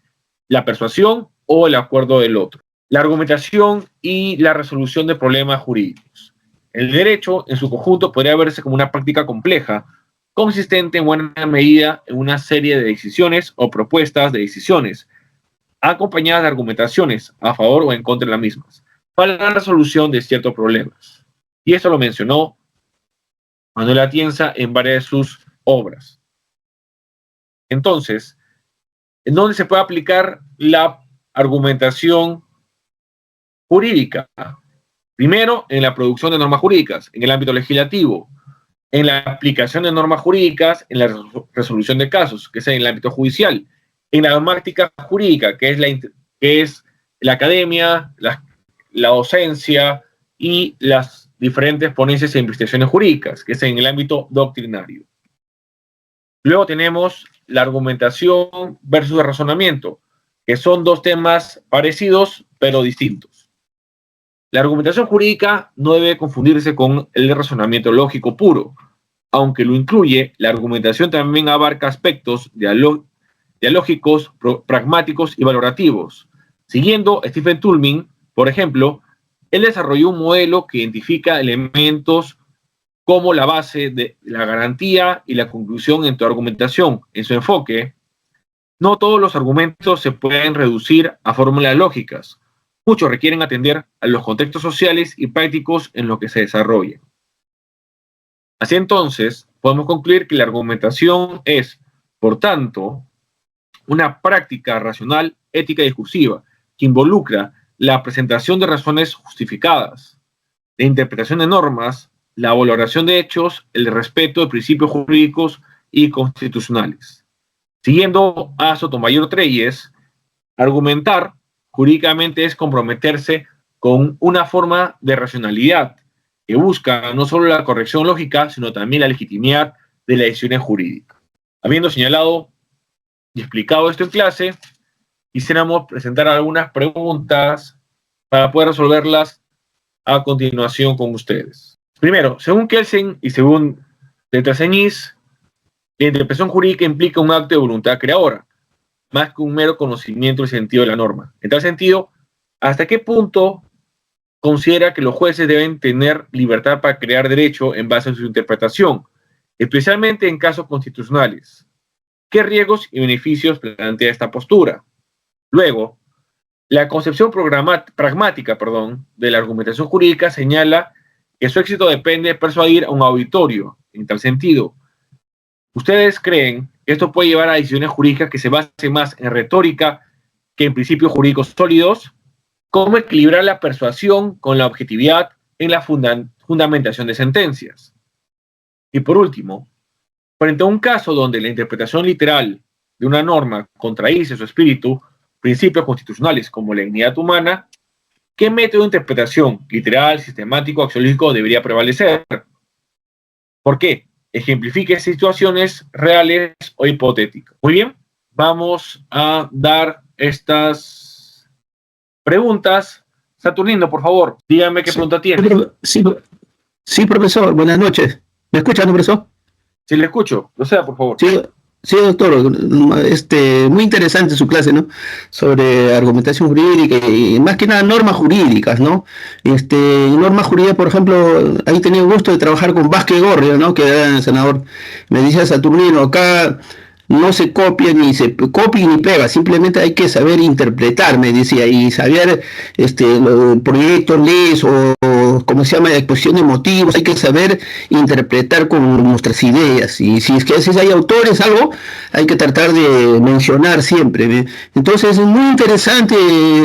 la persuasión o el acuerdo del otro. La argumentación y la resolución de problemas jurídicos. El derecho, en su conjunto, podría verse como una práctica compleja, consistente en buena medida en una serie de decisiones o propuestas de decisiones, acompañadas de argumentaciones a favor o en contra de las mismas, para la resolución de ciertos problemas. Y esto lo mencionó Manuel Atienza en varias de sus obras. Entonces, ¿en dónde se puede aplicar la argumentación jurídica? Primero, en la producción de normas jurídicas, en el ámbito legislativo. en la aplicación de normas jurídicas, en la resolución de casos, que es en el ámbito judicial, en la dogmática jurídica, que es la academia, la docencia y las diferentes ponencias e investigaciones jurídicas, que es en el ámbito doctrinario. Luego tenemos la argumentación versus el razonamiento, que son dos temas parecidos pero distintos. La argumentación jurídica no debe confundirse con el razonamiento lógico puro. Aunque lo incluye, la argumentación también abarca aspectos dialógicos, pragmáticos y valorativos. Siguiendo Stephen Toulmin, por ejemplo, él desarrolló un modelo que identifica elementos como la base de la garantía y la conclusión en tu argumentación. En su enfoque, no todos los argumentos se pueden reducir a fórmulas lógicas. Muchos requieren atender a los contextos sociales y prácticos en los que se desarrollan. Así entonces, podemos concluir que la argumentación es, por tanto, una práctica racional, ética y discursiva que involucra la presentación de razones justificadas, la interpretación de normas, la valoración de hechos, el respeto de principios jurídicos y constitucionales. Siguiendo a Sotomayor Treyes, argumentar jurídicamente es comprometerse con una forma de racionalidad que busca no solo la corrección lógica, sino también la legitimidad de las decisiones jurídicas. Habiendo señalado y explicado esto en clase, quisiéramos presentar algunas preguntas para poder resolverlas a continuación con ustedes. Primero, según Kelsen y según de Traseñiz, la interpretación jurídica implica un acto de voluntad creadora, más que un mero conocimiento del sentido de la norma. En tal sentido, ¿hasta qué punto considera que los jueces deben tener libertad para crear derecho en base a su interpretación, especialmente en casos constitucionales? ¿Qué riesgos y beneficios plantea esta postura? Luego, la concepción pragmática de la argumentación jurídica señala que su éxito depende de persuadir a un auditorio. En tal sentido, ¿ustedes creen que esto puede llevar a decisiones jurídicas que se basen más en retórica que en principios jurídicos sólidos? ¿Cómo equilibrar la persuasión con la objetividad en la fundamentación de sentencias? Y por último, frente a un caso donde la interpretación literal de una norma contradice su espíritu, principios constitucionales como la dignidad humana, ¿qué método de interpretación literal, sistemático, axiológico debería prevalecer? ¿Por qué? Ejemplifique situaciones reales o hipotéticas. Muy bien, vamos a dar estas preguntas. Saturnino, por favor, dígame qué pregunta tiene. Sí, profesor, buenas noches. ¿Me escucha, no, profesor? Sí, le escucho. Proceda, por favor. Sí, doctor. Muy interesante su clase, ¿no? Sobre argumentación jurídica y más que nada normas jurídicas, ¿no? Normas jurídicas, por ejemplo, ahí tenía el gusto de trabajar con Vázquez Gorria, ¿no? Que era el senador. Me decía Saturnino, acá no se copia ni pega, simplemente hay que saber interpretar, me decía, y saber proyectos, leyes o como se llama, la exposición de motivos, hay que saber interpretar con nuestras ideas, y si es que hay autores, algo, hay que tratar de mencionar siempre, ¿ve? Entonces es muy interesante,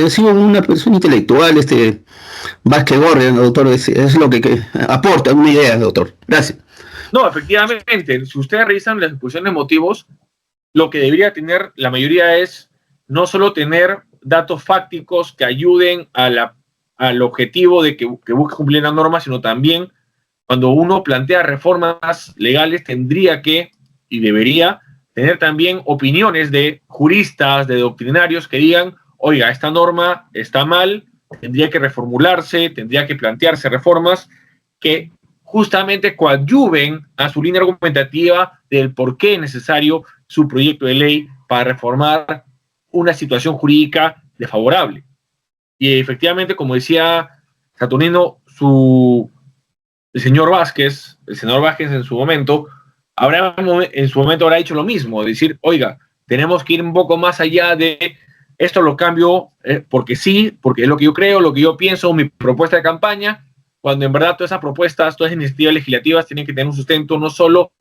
ha sido una persona intelectual, Vázquez Gorria, doctor, es lo que aporta, una idea, doctor. Gracias. No, efectivamente, si ustedes revisan las exposiciones de motivos, lo que debería tener la mayoría es no solo tener datos fácticos que ayuden al objetivo de que busque cumplir la norma, sino también cuando uno plantea reformas legales tendría que y debería tener también opiniones de juristas, de doctrinarios que digan, oiga, esta norma está mal, tendría que reformularse, tendría que plantearse reformas que justamente coadyuven a su línea argumentativa del por qué es necesario su proyecto de ley para reformar una situación jurídica desfavorable. Y efectivamente, como decía Saturnino, el senador Vázquez en su momento, habrá dicho lo mismo, decir, oiga, tenemos que ir un poco más allá de esto lo cambio porque sí, porque es lo que yo creo, lo que yo pienso, mi propuesta de campaña, cuando en verdad todas esas propuestas, todas las iniciativas legislativas tienen que tener un sustento no solo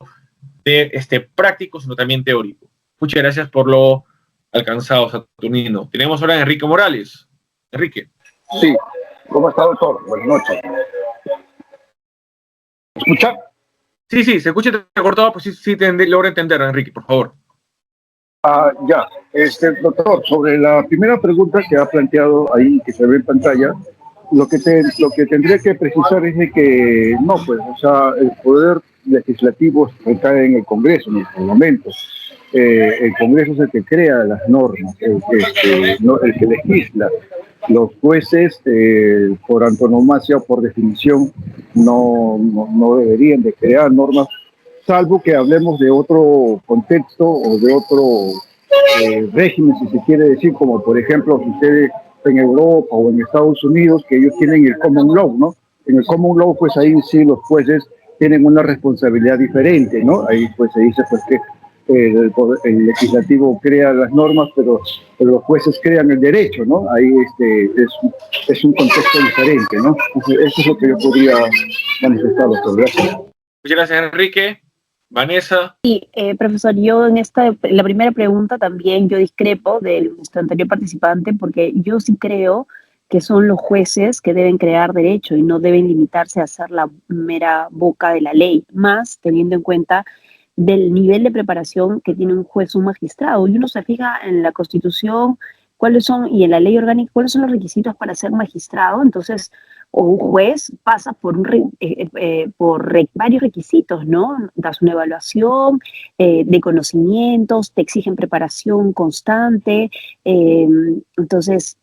de práctico, sino también teórico. Muchas gracias por lo alcanzado, Saturnino. Tenemos ahora a Enrique Morales. Enrique. Sí, ¿cómo está, doctor? Buenas noches. ¿Me escucha? Sí, se escucha cortado, pues sí logra entender, Enrique, por favor. Ya, doctor, sobre la primera pregunta que ha planteado ahí, que se ve en pantalla, lo que tendría que precisar es de que no, pues, o sea, el poder legislativo recae en el Congreso, en el Parlamento. El Congreso es el que crea las normas, el que legisla. Los jueces, por antonomasia o por definición, no deberían de crear normas, salvo que hablemos de otro contexto o de otro régimen, si se quiere decir, como por ejemplo sucede en Europa o en Estados Unidos, que ellos tienen el common law, ¿no? En el common law, pues ahí sí los jueces tienen una responsabilidad diferente, ¿no? Ahí pues se dice pues que el legislativo crea las normas, pero los jueces crean el derecho, ¿no? Ahí es un contexto diferente, ¿no? Entonces, eso es lo que yo podría manifestar, doctor. Gracias. Muchas gracias, Enrique. Vanessa. Sí, profesor, yo la primera pregunta también yo discrepo de nuestro anterior participante porque yo sí creo que son los jueces que deben crear derecho y no deben limitarse a ser la mera boca de la ley, más teniendo en cuenta del nivel de preparación que tiene un juez, un magistrado. Y uno se fija en la Constitución cuáles son y en la ley orgánica cuáles son los requisitos para ser magistrado, entonces o un juez pasa por varios requisitos, ¿no? Das una evaluación de conocimientos, te exigen preparación constante, entonces,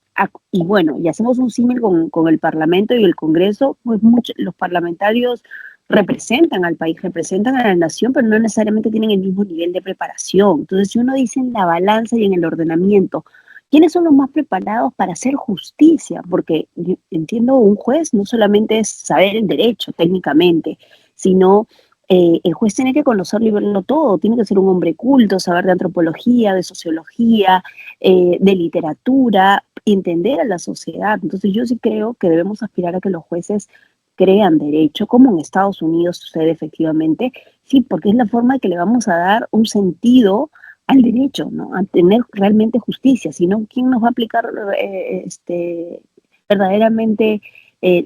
y bueno, y hacemos un símil con el Parlamento y el Congreso, pues los parlamentarios representan al país, representan a la nación, pero no necesariamente tienen el mismo nivel de preparación. Entonces, si uno dice en la balanza y en el ordenamiento, ¿quiénes son los más preparados para hacer justicia? Porque entiendo, un juez no solamente es saber el derecho técnicamente, sino el juez tiene que conocerlo y verlo todo, tiene que ser un hombre culto, saber de antropología, de sociología, de literatura, entender a la sociedad. Entonces yo sí creo que debemos aspirar a que los jueces crean derecho, como en Estados Unidos sucede efectivamente, sí, porque es la forma que le vamos a dar un sentido al derecho, ¿no? A tener realmente justicia, sino quién nos va a aplicar verdaderamente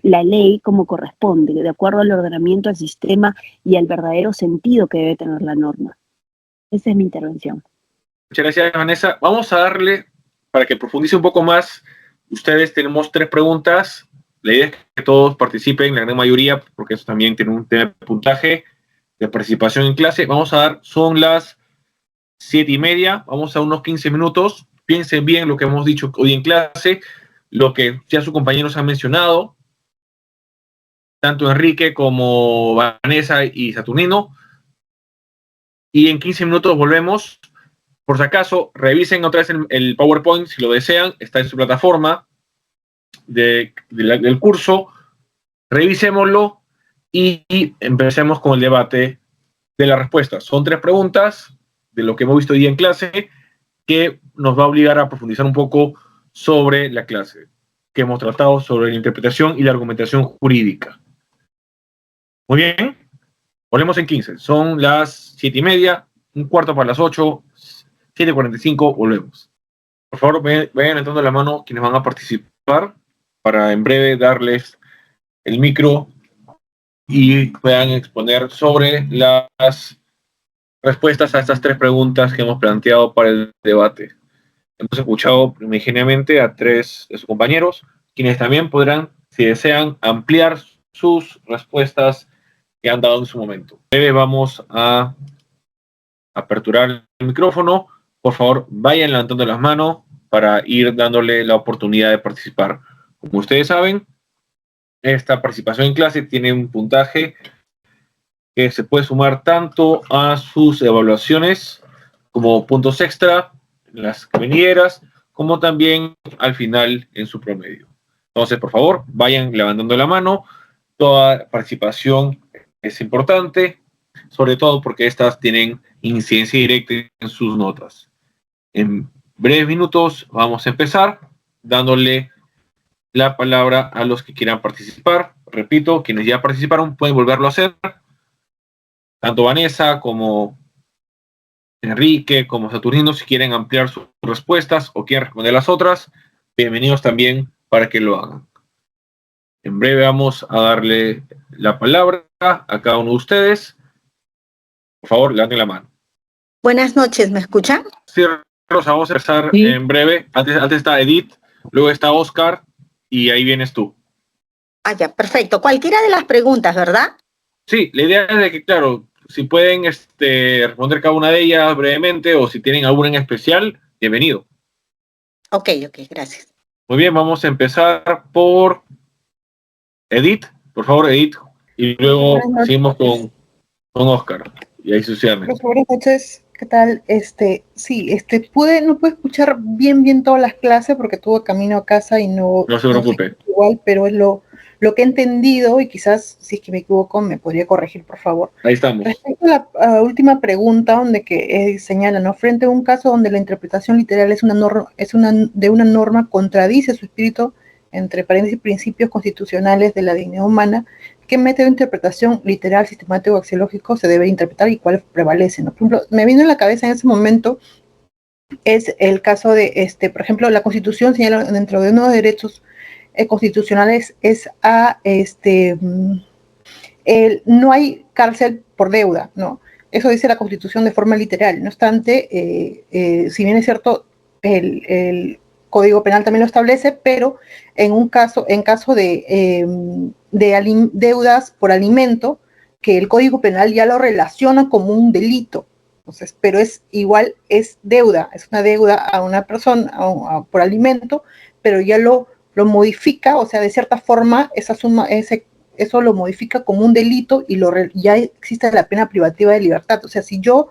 la ley como corresponde, de acuerdo al ordenamiento, al sistema y al verdadero sentido que debe tener la norma. Esa es mi intervención. Muchas gracias, Vanessa. Vamos a darle, para que profundice un poco más, ustedes tenemos 3 preguntas. La idea es que todos participen, la gran mayoría, porque eso también tiene un tema de puntaje de participación en clase. Vamos a dar, son las 7:30, vamos a unos 15 minutos. Piensen bien lo que hemos dicho hoy en clase, lo que ya sus compañeros han mencionado, tanto Enrique como Vanessa y Saturnino. Y en 15 minutos volvemos. Por si acaso, revisen otra vez el PowerPoint si lo desean, está en su plataforma del curso. Revisémoslo y empecemos con el debate de las respuestas. Son 3 preguntas de lo que hemos visto hoy en clase que nos va a obligar a profundizar un poco sobre la clase que hemos tratado sobre la interpretación y la argumentación jurídica. Muy bien, volvemos en 15. Son las 7:30, un cuarto para las 8, 7:45, volvemos. Por favor, vayan entrando la mano quienes van a participar para en breve darles el micro y puedan exponer sobre las respuestas a estas 3 preguntas que hemos planteado para el debate. Hemos escuchado primigeniamente a 3 de sus compañeros, quienes también podrán, si desean, ampliar sus respuestas que han dado en su momento. En breve vamos a aperturar el micrófono. Por favor, vayan levantando las manos para ir dándole la oportunidad de participar. Como ustedes saben, esta participación en clase tiene un puntaje que se puede sumar tanto a sus evaluaciones como puntos extra, las venideras, como también al final en su promedio. Entonces, por favor, vayan levantando la mano. Toda participación es importante, sobre todo porque estas tienen incidencia directa en sus notas. En breves minutos vamos a empezar dándole la palabra a los que quieran participar. Repito, quienes ya participaron pueden volverlo a hacer. Tanto Vanessa como Enrique, como Saturnino, si quieren ampliar sus respuestas o quieren responder las otras, bienvenidos también para que lo hagan. En breve vamos a darle la palabra a cada uno de ustedes Por favor, levanten la mano. Buenas noches, ¿me escuchan? Sí, Rosa, vamos a empezar Sí. en breve. Antes está Edith, luego está Oscar y ahí vienes tú. Ah, ya, perfecto. Cualquiera de las preguntas, ¿verdad? Sí, la idea es de que, claro, si pueden responder cada una de ellas brevemente o si tienen alguna en especial, bienvenido. Ok, gracias. Muy bien, vamos a empezar por Edith. Por favor, Edith. Y luego Buenas noches. seguimos con Oscar. Y ahí sucesivamente. Buenas noches, ¿qué tal? Sí, no pude escuchar bien todas las clases porque tuve camino a casa y no No se preocupe. sé igual, pero es lo que he entendido y quizás si es que me equivoco me podría corregir, por favor. Ahí estamos. Respecto a la última pregunta donde que señala, ¿no? Frente a un caso donde la interpretación literal de una norma contradice su espíritu, entre paréntesis, principios constitucionales de la dignidad humana, ¿qué método de interpretación literal, sistemático o axiológico se debe interpretar y cuál prevalece, ¿no? Por ejemplo, me vino en la cabeza en ese momento es el caso de, por ejemplo, la Constitución señala dentro de uno de los derechos constitucionales no hay cárcel por deuda, ¿no? Eso dice la Constitución de forma literal. No obstante, si bien es cierto, el Código Penal también lo establece, pero en caso de deudas por alimento, que el Código Penal ya lo relaciona como un delito. Entonces, pero es deuda, es una deuda a una persona por alimento, pero ya lo modifica, o sea, de cierta forma, esa suma, eso lo modifica como un delito y ya existe la pena privativa de libertad. O sea, si yo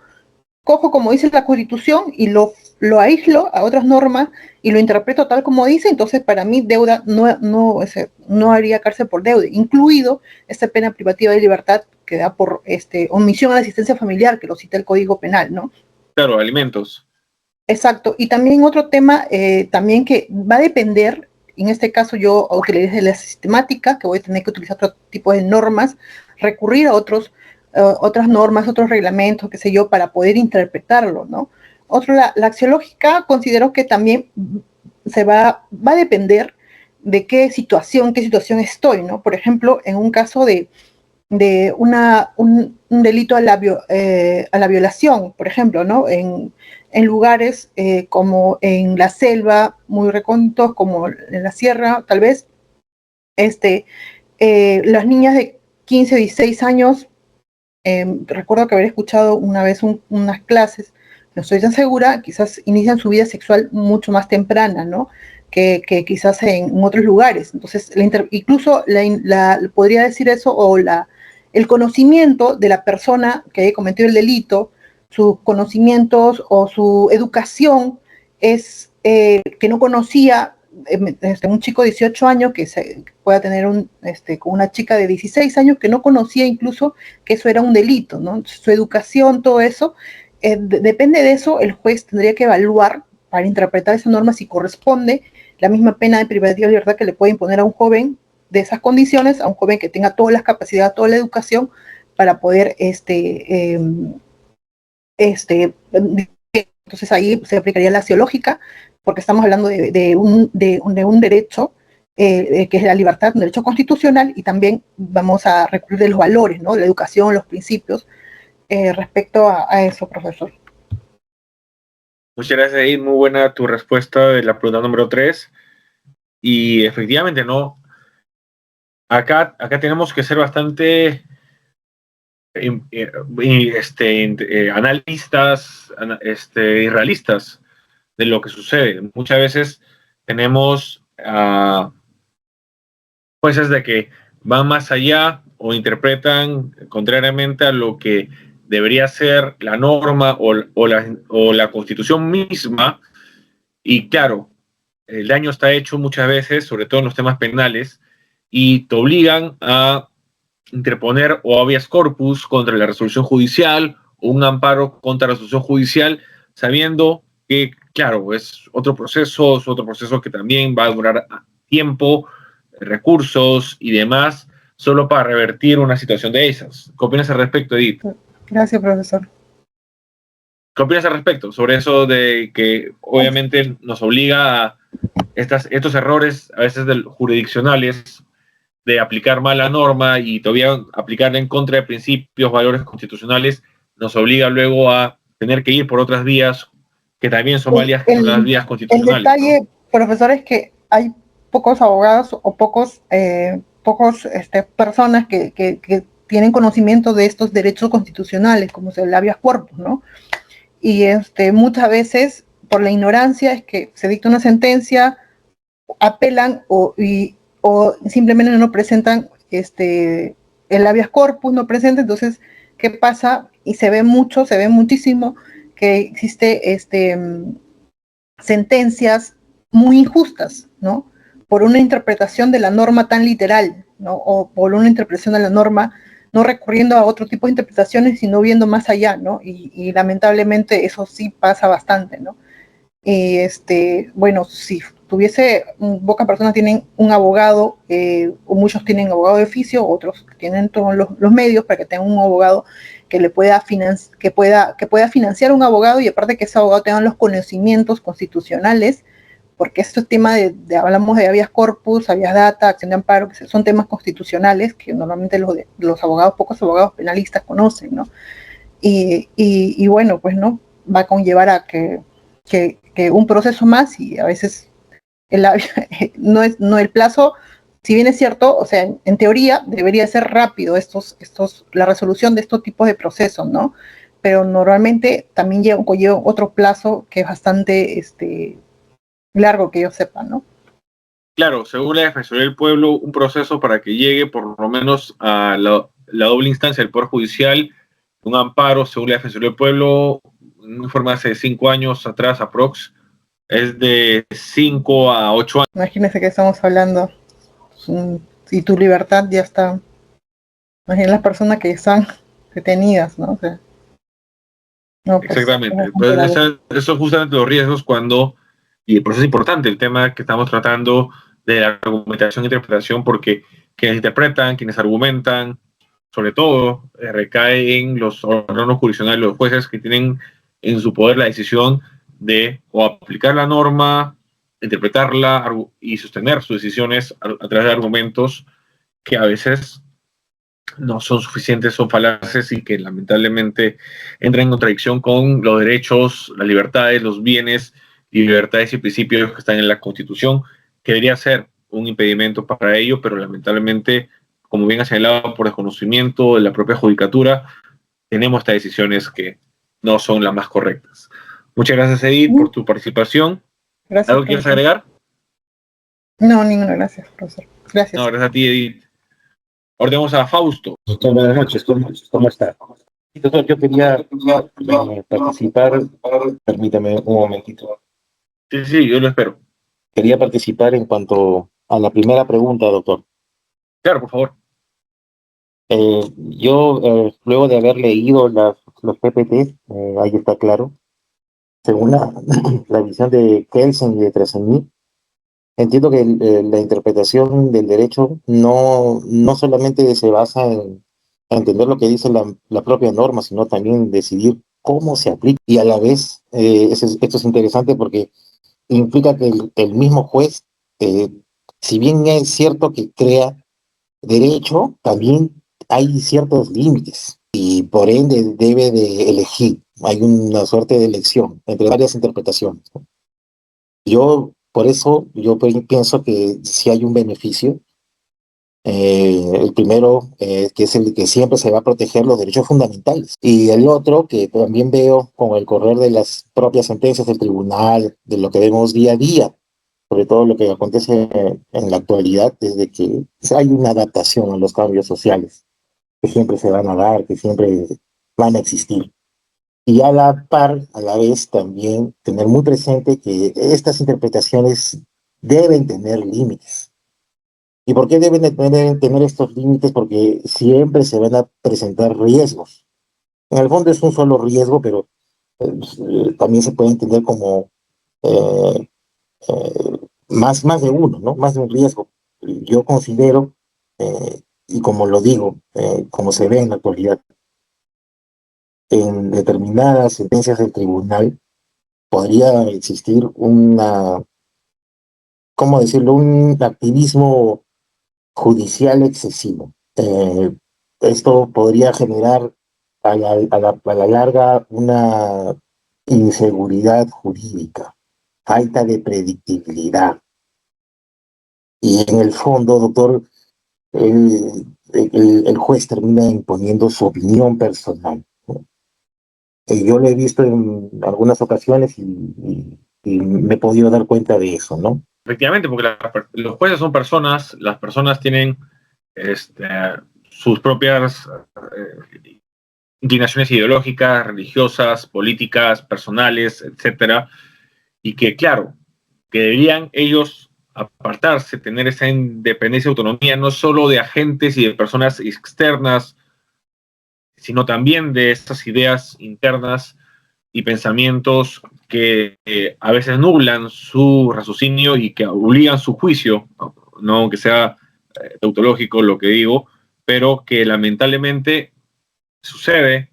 cojo, como dice la Constitución, y lo aíslo a otras normas y lo interpreto tal como dice, entonces para mí deuda no haría cárcel por deuda, incluido esta pena privativa de libertad que da por omisión a la asistencia familiar, que lo cita el Código Penal, ¿no? Claro, alimentos. Exacto. Y también otro tema, también que va a depender, en este caso yo utilicé la sistemática, que voy a tener que utilizar otro tipo de normas, recurrir a otras normas, otros reglamentos, qué sé yo, para poder interpretarlo, ¿no? La axiológica considero que también va a depender de qué situación estoy, ¿no? Por ejemplo, en un caso de un delito a la violación, por ejemplo, ¿no? En lugares como en la selva, muy recónditos, como en la sierra, tal vez, las niñas de 15, 16 años, recuerdo que haber escuchado una vez unas clases, no estoy tan segura, quizás inician su vida sexual mucho más temprana, ¿no? Que quizás en otros lugares. Entonces, incluso podría decir eso, o el conocimiento de la persona que haya cometido el delito, sus conocimientos o su educación es que no conocía un chico de 18 años que pueda tener con una chica de 16 años que no conocía incluso que eso era un delito, ¿no? Su educación, todo eso, depende de eso, el juez tendría que evaluar para interpretar esa norma si corresponde la misma pena de privativa de libertad que le puede imponer a un joven de esas condiciones, a un joven que tenga todas las capacidades, toda la educación para poder entonces ahí se aplicaría la axiológica, porque estamos hablando de un derecho que es la libertad, un derecho constitucional, y también vamos a recurrir de los valores, ¿no? La educación, los principios, respecto a eso, profesor. Muchas gracias, Edith. Muy buena tu respuesta de la pregunta número 3. Y efectivamente, ¿no? Acá tenemos que ser bastante analistas y realistas de lo que sucede. Muchas veces tenemos jueces de que van más allá o interpretan contrariamente a lo que debería ser la norma o la Constitución misma. Y claro, el daño está hecho muchas veces, sobre todo en los temas penales, y te obligan a interponer o habeas corpus contra la resolución judicial o un amparo contra la resolución judicial, sabiendo que, claro, es otro proceso que también va a durar tiempo, recursos y demás, solo para revertir una situación de esas. ¿Qué opinas al respecto, Edith? Gracias, profesor. ¿Qué opinas al respecto sobre eso de que obviamente nos obliga a estos errores a veces jurisdiccionales de aplicar mal la norma y todavía aplicarla en contra de principios, valores constitucionales, nos obliga luego a tener que ir por otras vías que también son válidas que son las vías El constitucionales. detalle, ¿no? profesor, es que hay pocos abogados o pocos personas que tienen conocimiento de estos derechos constitucionales, como es el habeas corpus, ¿no? Y muchas veces, por la ignorancia, es que se dicta una sentencia, apelan o simplemente no presentan el habeas corpus, no presenta. Entonces, ¿qué pasa? Y se ve muchísimo que existe sentencias muy injustas, ¿no? Por una interpretación de la norma tan literal, ¿no? O por una interpretación de la norma no recurriendo a otro tipo de interpretaciones, sino viendo más allá, ¿no? Y lamentablemente eso sí pasa bastante, ¿no? Y bueno, si tuviese, pocas personas tienen un abogado, o muchos tienen abogado de oficio, otros tienen todos los medios para que tengan un abogado que le pueda que pueda financiar un abogado, y aparte que ese abogado tenga los conocimientos constitucionales, porque este tema hablamos de habeas corpus, habeas data, acción de amparo, que son temas constitucionales que normalmente los abogados, pocos abogados penalistas conocen, ¿no? Y bueno, pues no, va a conllevar a que un proceso más, y a veces no el plazo, si bien es cierto, o sea, en teoría debería ser rápido la resolución de estos tipos de procesos, ¿no? Pero normalmente también conlleva otro plazo que es bastante largo, que yo sepa, ¿no? Claro, según la Defensoría del Pueblo, un proceso para que llegue por lo menos a la doble instancia del Poder Judicial, un amparo, según la Defensoría del Pueblo, un informe hace 5 años atrás, aprox, es de 5 a 8 años. Imagínense que estamos hablando, y tu libertad ya está. Imagínense las personas que están detenidas, ¿no? O sea, no, pues, Exactamente. Entonces, esos son justamente los riesgos cuando, y por eso es importante el tema que estamos tratando de la argumentación e interpretación, porque quienes interpretan, quienes argumentan, sobre todo, recae en los órganos jurisdiccionales, los jueces que tienen en su poder la decisión de o aplicar la norma, interpretarla y sostener sus decisiones a través de argumentos que a veces no son suficientes, son falaces y que lamentablemente entran en contradicción con los derechos, las libertades, los bienes y libertades y principios que están en la Constitución, que debería ser un impedimento para ello, pero lamentablemente, como bien ha señalado por desconocimiento de la propia judicatura, tenemos estas decisiones que no son las más correctas. Muchas gracias, Edith, por tu participación. Gracias, ¿Algo que quieras profesor. agregar? No, ninguna, gracias, profesor. Gracias. No, gracias a ti, Edith. Ordenamos a Fausto. Doctor, buenas noches, ¿cómo está? Sí, doctor, yo quería participar, permítame un momentito. Sí, sí, yo lo espero. Quería participar en cuanto a la primera pregunta, doctor. Claro, por favor. Luego de haber leído los PPT, ahí está claro, según la visión de Kelsen y de Tresení, entiendo que la interpretación del derecho no solamente se basa en entender lo que dice la propia norma, sino también decidir cómo se aplica. Y a la vez, esto es interesante porque implica que el mismo juez, eh, si bien es cierto que crea derecho, también hay ciertos límites y por ende debe de elegir. Hay una suerte de elección entre varias interpretaciones. Por eso, yo pienso que si hay un beneficio. El primero, que es el que siempre se va a proteger los derechos fundamentales. Y el otro, que también veo con el correr de las propias sentencias del tribunal, de lo que vemos día a día, sobre todo lo que acontece en la actualidad, desde que hay una adaptación a los cambios sociales, que siempre se van a dar, que siempre van a existir. Y a la par, a la vez, también tener muy presente que estas interpretaciones deben tener límites. ¿Y por qué deben de tener estos límites? Porque siempre se van a presentar riesgos. En el fondo es un solo riesgo, pero también se puede entender como eh, más de uno, ¿no? Más de un riesgo. Yo considero, y como lo digo, como se ve en la actualidad, en determinadas sentencias del tribunal podría existir ¿cómo decirlo? Un activismo judicial excesivo. Esto podría generar a la larga una inseguridad jurídica, falta de predictibilidad. Y en el fondo, doctor, el juez termina imponiendo su opinión personal, ¿no? Yo lo he visto en algunas ocasiones y me he podido dar cuenta de eso, ¿no? Efectivamente, porque los jueces son personas, las personas tienen este, sus propias inclinaciones ideológicas, religiosas, políticas, personales, etcétera, y que, claro, que deberían ellos apartarse, tener esa independencia y autonomía, no solo de agentes y de personas externas, sino también de esas ideas internas y pensamientos que a veces nublan su raciocinio y que obligan su juicio, no aunque sea tautológico lo que digo, pero que lamentablemente sucede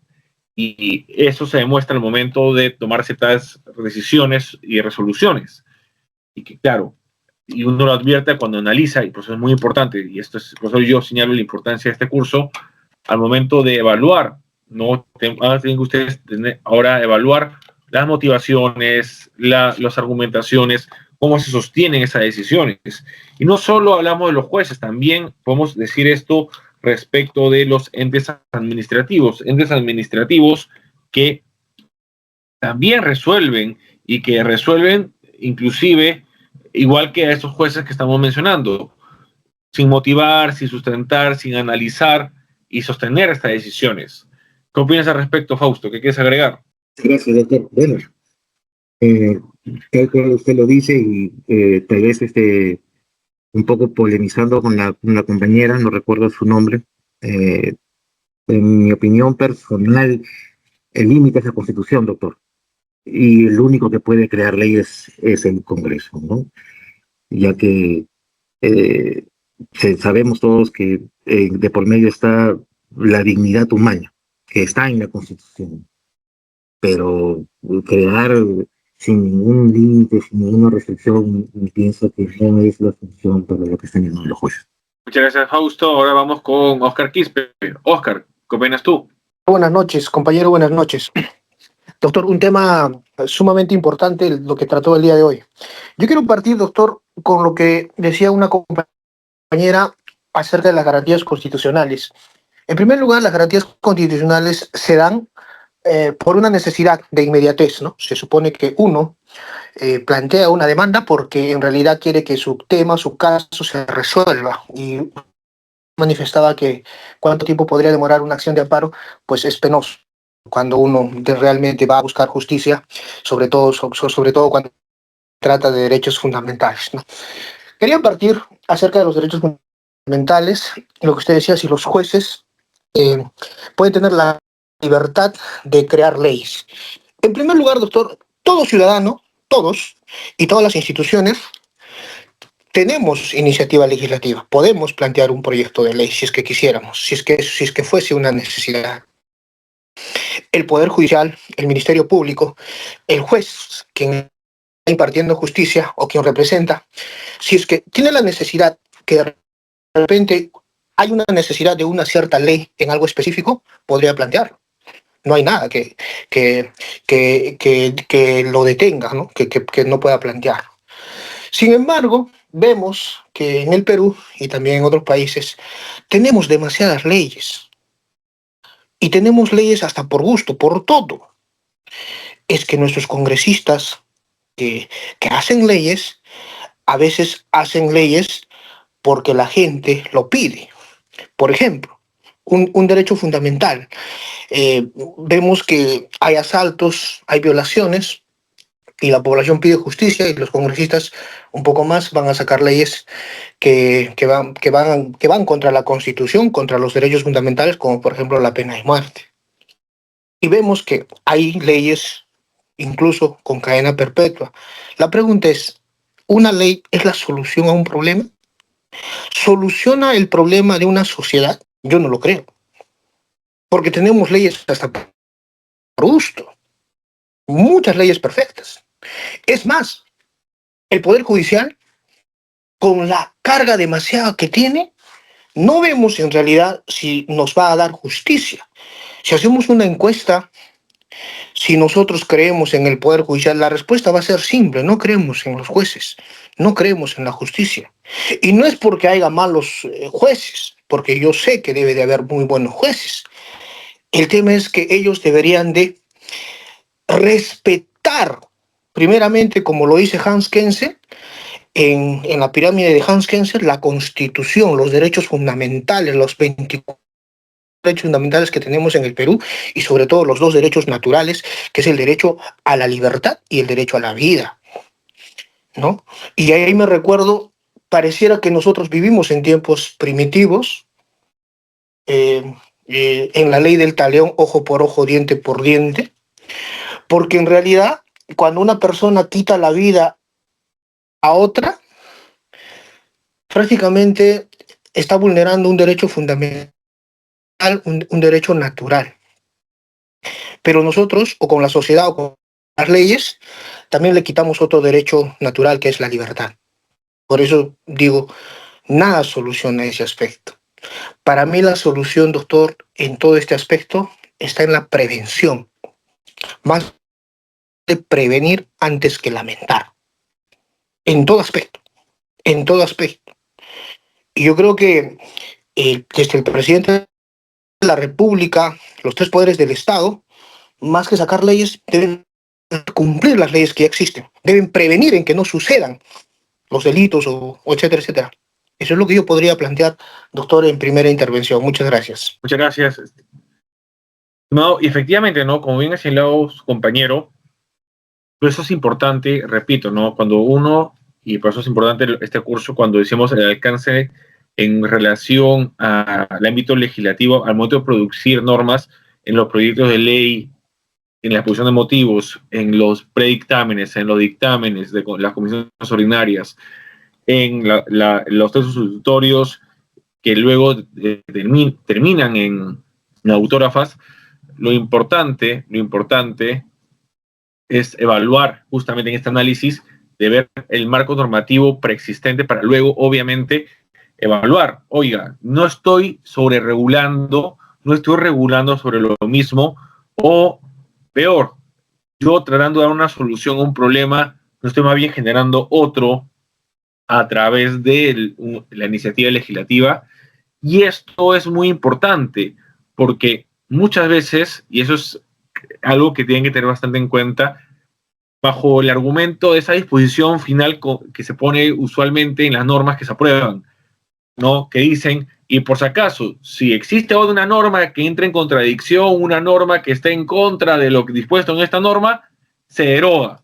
y eso se demuestra al momento de tomar ciertas decisiones y resoluciones. Y que claro, y uno lo advierte cuando analiza, y por eso es muy importante, y esto es, por eso yo señalo la importancia de este curso, al momento de evaluar, no tienen que ustedes ahora evaluar las motivaciones, las argumentaciones, cómo se sostienen esas decisiones. Y no solo hablamos de los jueces, también podemos decir esto respecto de los entes administrativos que también resuelven y que resuelven inclusive igual que a esos jueces que estamos mencionando, sin motivar, sin sustentar, sin analizar y sostener estas decisiones. ¿Qué opinas al respecto, Fausto? ¿Qué quieres agregar? Gracias, doctor. Bueno, tal que usted lo dice y tal vez un poco polemizando con la compañera, no recuerdo su nombre. eh, en mi opinión personal, el límite es la Constitución, doctor. Y el único que puede crear leyes es el Congreso, ¿no? Ya que eh, sabemos todos que de por medio está la dignidad humana, que está en la Constitución, pero crear sin ningún límite, sin ninguna restricción, pienso que no es la función para lo que están llamando los jueces. Muchas gracias, Fausto. Ahora vamos con Oscar Quispe. Oscar, ¿qué opinas tú? Buenas noches, compañero, buenas noches. Doctor, un tema sumamente importante lo que trató el día de hoy. Yo quiero partir, doctor, con lo que decía una compañera acerca de las garantías constitucionales. En primer lugar, las garantías constitucionales se dan por una necesidad de inmediatez, ¿no? Se supone que uno plantea una demanda porque en realidad quiere que su tema, su caso se resuelva. Y manifestaba que cuánto tiempo podría demorar una acción de amparo, pues es penoso cuando uno realmente va a buscar justicia, sobre todo cuando trata de derechos fundamentales, ¿no? Quería partir acerca de los derechos fundamentales, lo que usted decía, si los jueces pueden tener la libertad de crear leyes. En primer lugar, doctor, todo ciudadano, todos y todas las instituciones tenemos iniciativa legislativa, podemos plantear un proyecto de ley si es que quisiéramos, si es que fuese una necesidad. El Poder Judicial, el Ministerio Público, el juez, quien está impartiendo justicia o quien representa, si es que tiene la necesidad que de repente hay una necesidad de una cierta ley en algo específico, podría plantearlo. No hay nada que lo detenga, ¿no? Que no pueda plantearlo. Sin embargo, vemos que en el Perú y también en otros países tenemos demasiadas leyes. Y tenemos leyes hasta por gusto, por todo. Es que nuestros congresistas que hacen leyes, a veces hacen leyes porque la gente lo pide. Por ejemplo, un derecho fundamental. Vemos que hay asaltos, hay violaciones, y la población pide justicia y los congresistas un poco más van a sacar leyes que van contra la Constitución, contra los derechos fundamentales, como por ejemplo la pena de muerte. Y vemos que hay leyes incluso con cadena perpetua. La pregunta es, ¿una ley es la solución a un problema? ¿Soluciona el problema de una sociedad? Yo no lo creo. Porque tenemos leyes hasta por gusto. Muchas leyes perfectas. Es más, el Poder Judicial, con la carga demasiada que tiene, no vemos en realidad si nos va a dar justicia. Si hacemos una encuesta, si nosotros creemos en el Poder Judicial, la respuesta va a ser simple: no creemos en los jueces, no creemos en la justicia. Y no es porque haya malos jueces, porque yo sé que debe de haber muy buenos jueces. El tema es que ellos deberían de respetar, primeramente, como lo dice Hans Kelsen, en la pirámide de Hans Kelsen, la Constitución, los derechos fundamentales, los 24 derechos fundamentales que tenemos en el Perú, y sobre todo los dos derechos naturales, que es el derecho a la libertad y el derecho a la vida, ¿no? Y ahí me recuerdo, pareciera que nosotros vivimos en tiempos primitivos, en la ley del talión, ojo por ojo, diente por diente, porque en realidad cuando una persona quita la vida a otra, prácticamente está vulnerando un derecho fundamental, un derecho natural. Pero nosotros, o con la sociedad o con las leyes, también le quitamos otro derecho natural, que es la libertad. Por eso digo, nada soluciona ese aspecto. Para mí la solución, doctor, en todo este aspecto está en la prevención. Más de prevenir antes que lamentar. En todo aspecto. En todo aspecto. Y yo creo que desde el presidente de la República, los tres poderes del Estado, más que sacar leyes, deben cumplir las leyes que ya existen. Deben prevenir en que no sucedan los delitos o etcétera, etcétera. Eso es lo que yo podría plantear, doctor, en primera intervención. Muchas gracias. Muchas gracias. No, y efectivamente, ¿no? Como bien ha señalado su compañero, pero eso es importante, repito, ¿no? Cuando uno, y por eso es importante este curso, cuando decimos el alcance en relación al ámbito legislativo, al momento de producir normas en los proyectos de ley, en la exposición de motivos, en los predictámenes, en los dictámenes de las comisiones ordinarias, en los textos sustitutorios que luego terminan en autógrafas, lo importante es evaluar justamente en este análisis de ver el marco normativo preexistente para luego, obviamente, evaluar. Oiga, no estoy regulando sobre lo mismo, o peor, yo tratando de dar una solución a un problema, no estoy más bien generando otro a través de la iniciativa legislativa. Y esto es muy importante porque muchas veces, y eso es algo que tienen que tener bastante en cuenta, bajo el argumento de esa disposición final que se pone usualmente en las normas que se aprueban, ¿no? Que dicen, y por si acaso, si existe una norma que entra en contradicción, una norma que esté en contra de lo dispuesto en esta norma, se deroga.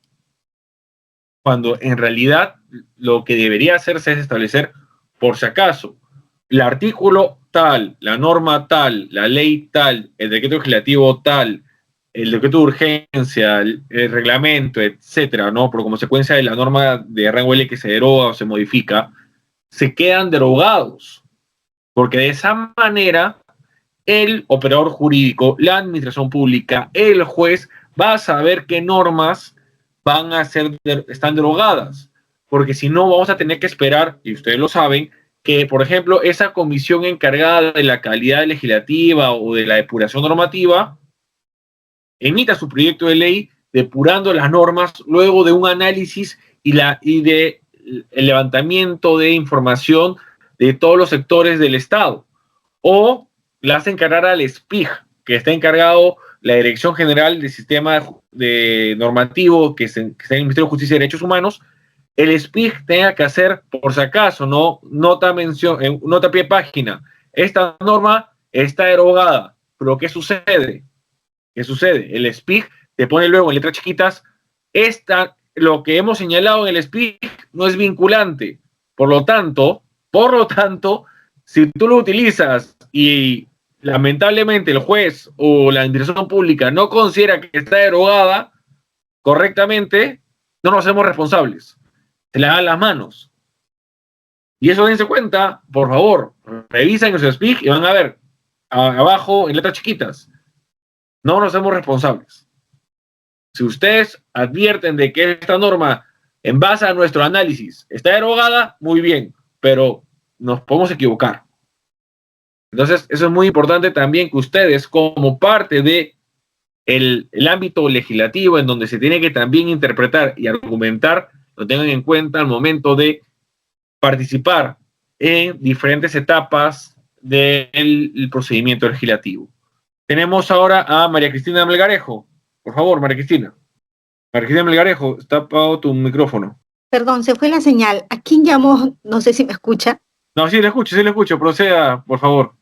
Cuando en realidad lo que debería hacerse es establecer, por si acaso, el artículo tal, la norma tal, la ley tal, el decreto legislativo tal, el decreto de urgencia, el reglamento, etcétera, ¿no? Por consecuencia de la norma de rango L que se deroga o se modifica, se quedan derogados. Porque de esa manera, el operador jurídico, la administración pública, el juez, va a saber qué normas están derogadas. Porque si no, vamos a tener que esperar, y ustedes lo saben, que, por ejemplo, esa comisión encargada de la calidad legislativa o de la depuración normativa emita su proyecto de ley depurando las normas luego de un análisis y de el levantamiento de información de todos los sectores del Estado. O la hace encargar al SPIG, que está encargado la Dirección General del Sistema de Normativo, que está en el Ministerio de Justicia y Derechos Humanos. El SPIG tenga que hacer, por si acaso, no nota a pie de página, esta norma está derogada. Pero ¿qué sucede? El SPIG te pone luego en letras chiquitas, lo que hemos señalado en el SPIG no es vinculante. Por lo tanto, si tú lo utilizas y lamentablemente el juez o la administración pública no considera que está derogada correctamente, no nos hacemos responsables. Se le dan las manos. Y eso dense cuenta, por favor, revisan el SPIG y van a ver abajo en letras chiquitas. No nos hacemos responsables. Si ustedes advierten de que esta norma, en base a nuestro análisis, está derogada, muy bien, pero nos podemos equivocar. Entonces, eso es muy importante también que ustedes, como parte de el ámbito legislativo en donde se tiene que también interpretar y argumentar, lo tengan en cuenta al momento de participar en diferentes etapas del procedimiento legislativo. Tenemos ahora a María Cristina Melgarejo. Por favor, María Cristina. María Cristina Melgarejo, está apagado tu micrófono. Perdón, se fue la señal. ¿A quién llamó? No sé si me escucha. No, sí le escucho. Proceda, por favor.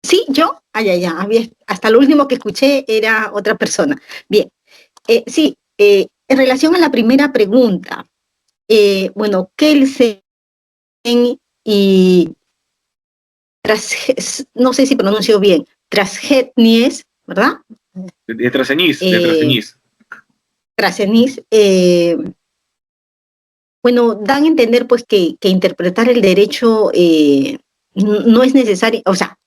¿Sí? ¿Yo? Ya. Hasta lo último que escuché era otra persona. Bien. Sí, en relación a la primera pregunta, bueno, Kelsen y no sé si pronuncio bien, Trasgetnies, ¿verdad? De Traseñís. Traseñís, bueno, dan a entender pues que interpretar el derecho no es necesario, o sea,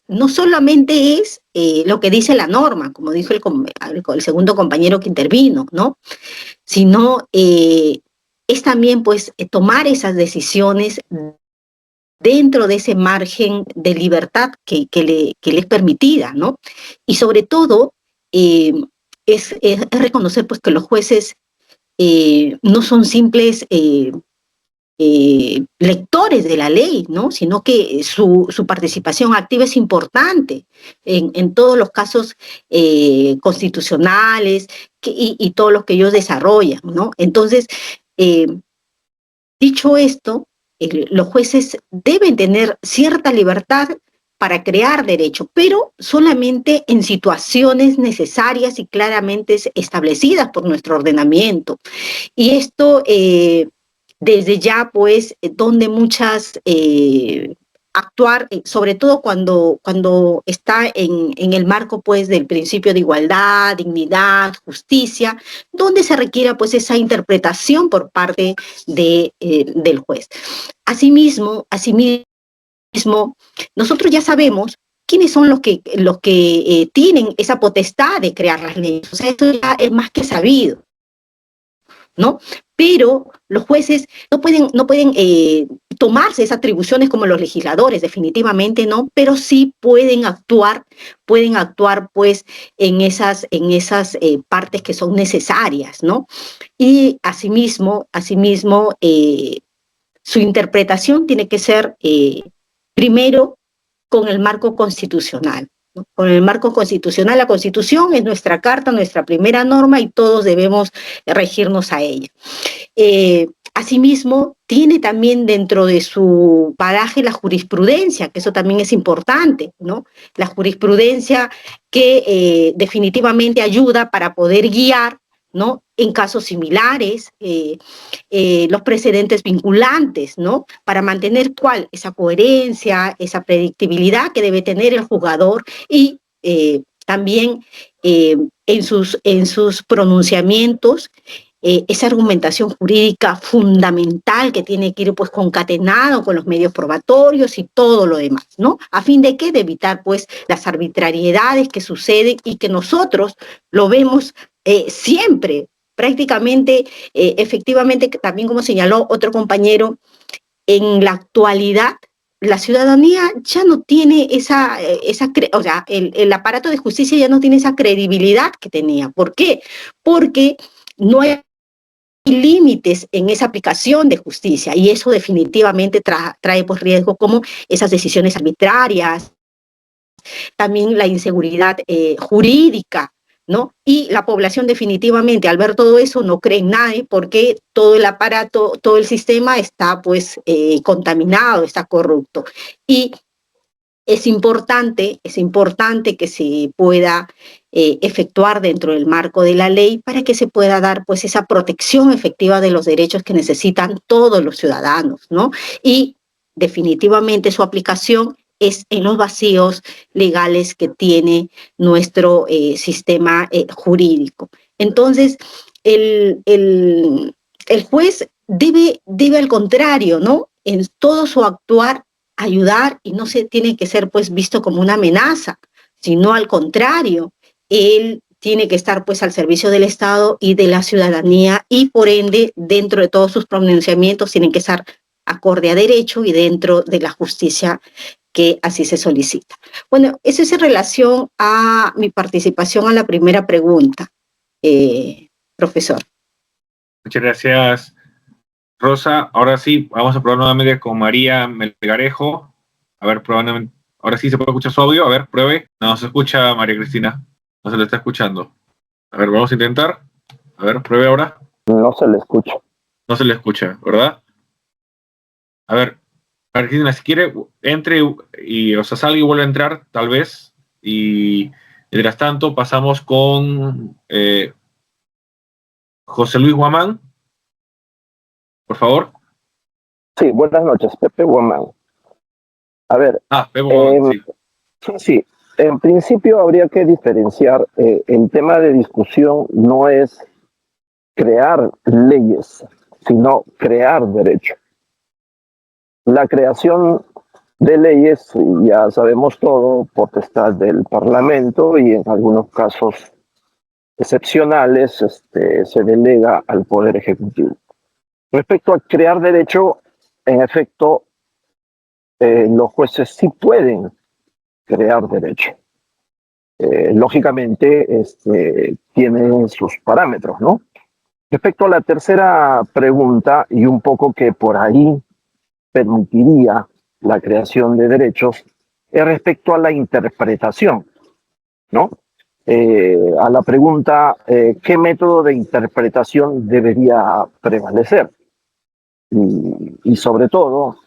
no solamente es lo que dice la norma, como dijo el segundo compañero que intervino, ¿no? Sino es también pues tomar esas decisiones dentro de ese margen de libertad que le es permitida, ¿no? Y sobre todo es reconocer pues que los jueces no son simples lectores de la ley, ¿no? Sino que su participación activa es importante en todos los casos constitucionales y todos los que ellos desarrollan, ¿no? Entonces, dicho esto, los jueces deben tener cierta libertad para crear derecho, pero solamente en situaciones necesarias y claramente establecidas por nuestro ordenamiento. Y esto desde ya, pues, donde muchas actuar, sobre todo cuando está en el marco, pues, del principio de igualdad, dignidad, justicia, donde se requiera, pues, esa interpretación por parte del juez. Asimismo, nosotros ya sabemos quiénes son los que tienen esa potestad de crear las leyes. O sea, esto ya es más que sabido, ¿no? Pero los jueces no pueden tomarse esas atribuciones como los legisladores, definitivamente no, pero sí pueden actuar pues en esas partes que son necesarias, ¿no? Y asimismo, su interpretación tiene que ser primero con el marco constitucional, ¿no? Con el marco constitucional, la Constitución es nuestra carta, nuestra primera norma y todos debemos regirnos a ella. Asimismo, tiene también dentro de su bagaje la jurisprudencia, que eso también es importante, ¿no? La jurisprudencia que definitivamente ayuda para poder guiar, ¿no? En casos similares, los precedentes vinculantes, ¿no? Para mantener esa coherencia, esa predictibilidad que debe tener el jugador y también en sus pronunciamientos, esa argumentación jurídica fundamental que tiene que ir pues concatenado con los medios probatorios y todo lo demás, ¿no? A fin de ¿qué? De evitar pues las arbitrariedades que suceden y que nosotros lo vemos siempre, prácticamente, efectivamente, también como señaló otro compañero, en la actualidad la ciudadanía ya no tiene o sea, el aparato de justicia ya no tiene esa credibilidad que tenía. ¿Por qué? Porque no hay límites en esa aplicación de justicia y eso definitivamente trae pues riesgos como esas decisiones arbitrarias, también la inseguridad jurídica, ¿no? Y la población definitivamente al ver todo eso no cree en nadie porque todo el aparato, todo el sistema está pues contaminado, está corrupto. Y es importante que se pueda efectuar dentro del marco de la ley para que se pueda dar pues esa protección efectiva de los derechos que necesitan todos los ciudadanos, ¿no? Y definitivamente su aplicación es en los vacíos legales que tiene nuestro sistema jurídico. Entonces, el juez debe al contrario, ¿no? En todo su actuar ayudar y no se tiene que ser pues visto como una amenaza, sino al contrario, él tiene que estar pues al servicio del Estado y de la ciudadanía y por ende dentro de todos sus pronunciamientos tienen que estar acorde a derecho y dentro de la justicia que así se solicita. Bueno, eso es en relación a mi participación a la primera pregunta, profesor. Muchas gracias, Rosa. Ahora sí, vamos a probar nuevamente con María Melgarejo. A ver, probablemente. Ahora sí se puede escuchar su audio. A ver, pruebe. No se escucha, María Cristina. No se le está escuchando. A ver, vamos a intentar. A ver, pruebe ahora. No se le escucha. No se le escucha, ¿verdad? A ver, María Cristina, si quiere, entre y, o sea, salga y vuelve a entrar, tal vez. Y mientras tanto, pasamos con José Luis Guamán. Por favor. Sí, buenas noches, Pepe Guamán. A ver. Pepe Guamán, sí. Sí, en principio habría que diferenciar. El tema de discusión no es crear leyes, sino crear derecho. La creación de leyes, ya sabemos todo, potestad del Parlamento y en algunos casos excepcionales se delega al Poder Ejecutivo. Respecto a crear derecho, en efecto, los jueces sí pueden crear derecho. Lógicamente, tienen sus parámetros, ¿no? Respecto a la tercera pregunta, y un poco que por ahí permitiría la creación de derechos, es respecto a la interpretación, ¿no? A la pregunta, ¿qué método de interpretación debería prevalecer? Y sobre todo,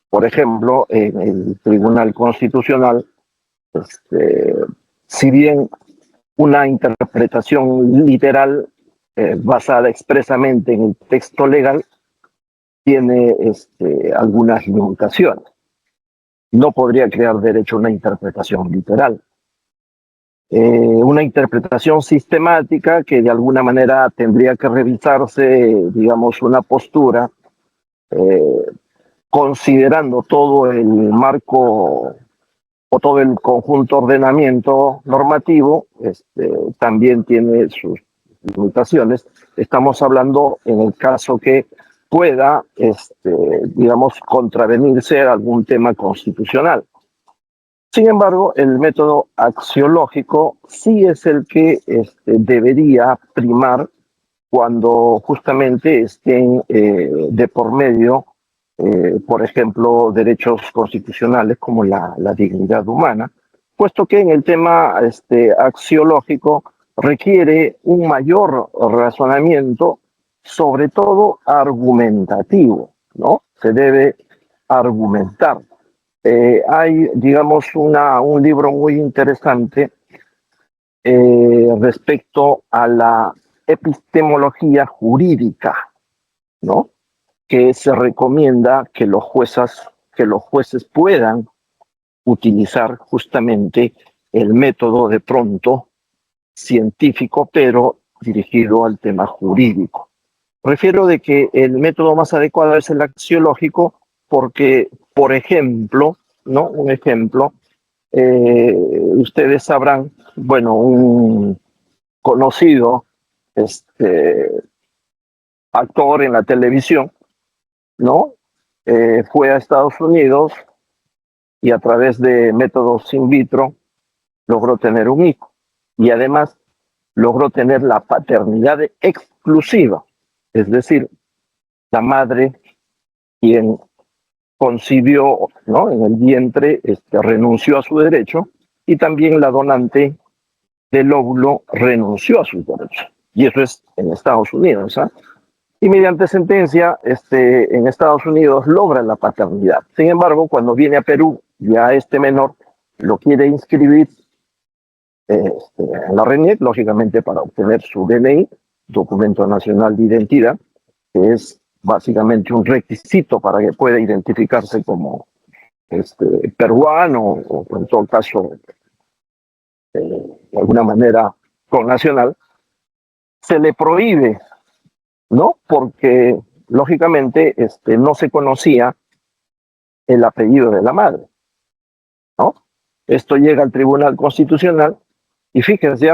por ejemplo, en el Tribunal Constitucional, si bien una interpretación literal basada expresamente en el texto legal tiene algunas limitaciones. No podría crear derecho a una interpretación literal. Una interpretación sistemática que de alguna manera tendría que revisarse, digamos, una postura considerando todo el marco o todo el conjunto ordenamiento normativo, también tiene sus limitaciones. Estamos hablando en el caso que pueda, digamos, contravenirse a algún tema constitucional. Sin embargo, el método axiológico sí es el que debería primar cuando justamente estén de por medio, por ejemplo, derechos constitucionales como la dignidad humana, puesto que en el tema axiológico requiere un mayor razonamiento, sobre todo argumentativo, ¿no? Se debe argumentar. Hay, digamos, un libro muy interesante respecto a la epistemología jurídica, ¿no? Que se recomienda que los jueces puedan utilizar justamente el método de pronto científico, pero dirigido al tema jurídico. Refiero de que el método más adecuado es el axiológico porque, por ejemplo, ¿no? Un ejemplo, ustedes sabrán, bueno, un conocido actor en la televisión, ¿no? Fue a Estados Unidos y a través de métodos in vitro logró tener un hijo y además logró tener la paternidad exclusiva, es decir, la madre quien concibió, ¿no? En el vientre, renunció a su derecho y también la donante del óvulo renunció a sus derechos. Y eso es en Estados Unidos, ¿ah? Y mediante sentencia, en Estados Unidos logra la paternidad. Sin embargo, cuando viene a Perú, ya este menor lo quiere inscribir en la RENIEC, lógicamente para obtener su DNI, documento nacional de identidad, que es básicamente un requisito para que pueda identificarse como peruano o en todo caso, de alguna manera, connacional, se le prohíbe, ¿no? Porque lógicamente no se conocía el apellido de la madre, ¿no? Esto llega al Tribunal Constitucional y fíjense,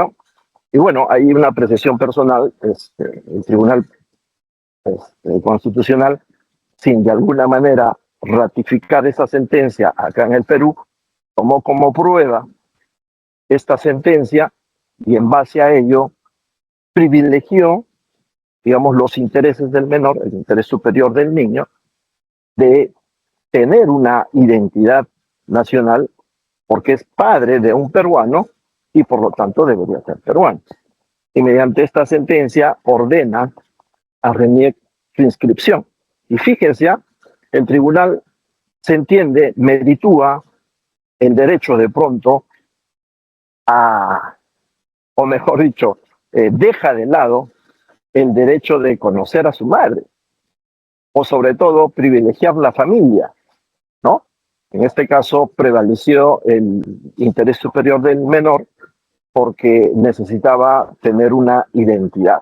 y bueno, hay una apreciación personal, el Tribunal Constitucional, sin de alguna manera ratificar esa sentencia acá en el Perú, tomó como prueba esta sentencia y en base a ello privilegió, digamos, los intereses del menor, el interés superior del niño, de tener una identidad nacional porque es padre de un peruano y por lo tanto debería ser peruano. Y mediante esta sentencia ordena a Renier su inscripción. Y fíjense, el tribunal se entiende, meritúa el derecho de pronto a, o mejor dicho, deja de lado el derecho de conocer a su madre, o sobre todo privilegiar la familia, ¿no? En este caso prevaleció el interés superior del menor porque necesitaba tener una identidad,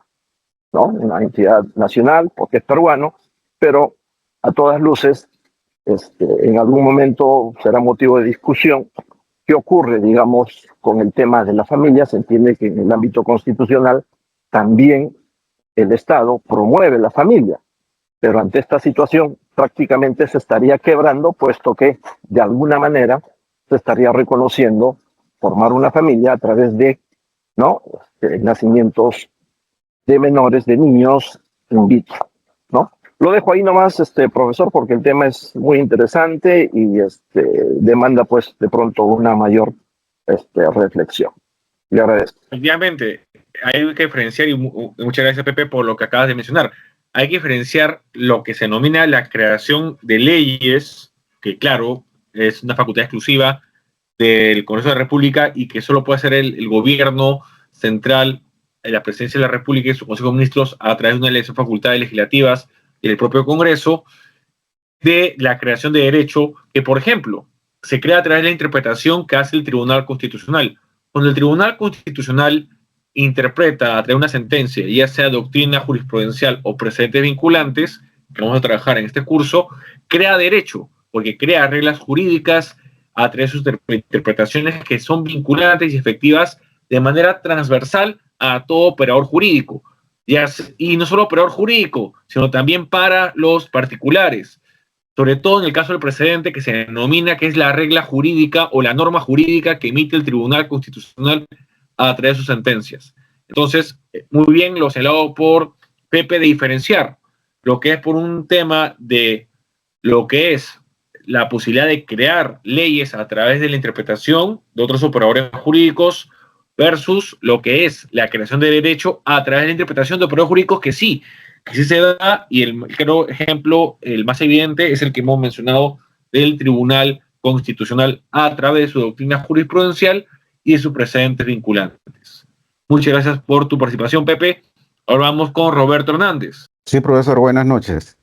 ¿no? Una identidad nacional, porque es peruano, pero a todas luces, en algún momento será motivo de discusión qué ocurre, digamos, con el tema de la familia. Se entiende que en el ámbito constitucional también el Estado promueve la familia, pero ante esta situación prácticamente se estaría quebrando, puesto que de alguna manera se estaría reconociendo formar una familia a través de, ¿no?, nacimientos de menores, de niños in vitro, ¿no? Lo dejo ahí nomás, profesor, porque el tema es muy interesante y demanda, pues, de pronto una mayor reflexión. Le agradezco. Efectivamente, hay que diferenciar, y muchas gracias, Pepe, por lo que acabas de mencionar. Hay que diferenciar lo que se denomina la creación de leyes, que claro, es una facultad exclusiva del Congreso de la República y que solo puede hacer el gobierno central, la presidencia de la República y su Consejo de Ministros a través de una elección de facultades legislativas y del propio Congreso, de la creación de derecho que, por ejemplo, se crea a través de la interpretación que hace el Tribunal Constitucional. Cuando el Tribunal Constitucional interpreta a través de una sentencia, ya sea doctrina jurisprudencial o precedentes vinculantes, que vamos a trabajar en este curso, crea derecho, porque crea reglas jurídicas a través de sus interpretaciones que son vinculantes y efectivas de manera transversal a todo operador jurídico. Y no solo operador jurídico, sino también para los particulares, sobre todo en el caso del precedente que se denomina que es la regla jurídica o la norma jurídica que emite el Tribunal Constitucional a través de sus sentencias. Entonces, muy bien lo señalado por Pepe de diferenciar lo que es por un tema de lo que es la posibilidad de crear leyes a través de la interpretación de otros operadores jurídicos versus lo que es la creación de derecho a través de la interpretación de operadores jurídicos que sí se da, y el creo ejemplo, el más evidente, es el que hemos mencionado del Tribunal Constitucional a través de su doctrina jurisprudencial y de sus precedentes vinculantes. Muchas gracias por tu participación, Pepe. Ahora vamos con Roberto Hernández. Sí, profesor, buenas noches.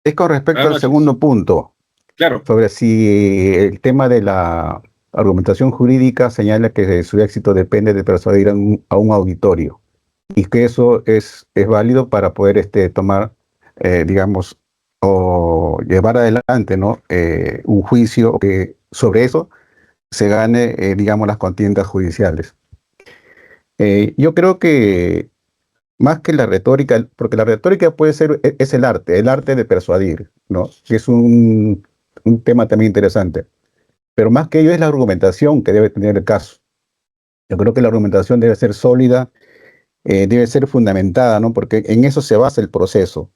Es con respecto Buenas al noches. segundo punto, Claro. sobre si el tema de la argumentación jurídica señala que su éxito depende de persuadir a un auditorio, y que eso es válido para poder tomar, digamos, o llevar adelante, ¿no?, un juicio que sobre eso se gane, digamos, las contiendas judiciales. Yo creo que más que la retórica, porque la retórica puede ser, es el arte de persuadir, ¿no?, que es un tema también interesante, pero más que ello es la argumentación que debe tener el caso. Yo creo que la argumentación debe ser sólida, debe ser fundamentada, ¿no?, porque en eso se basa el proceso.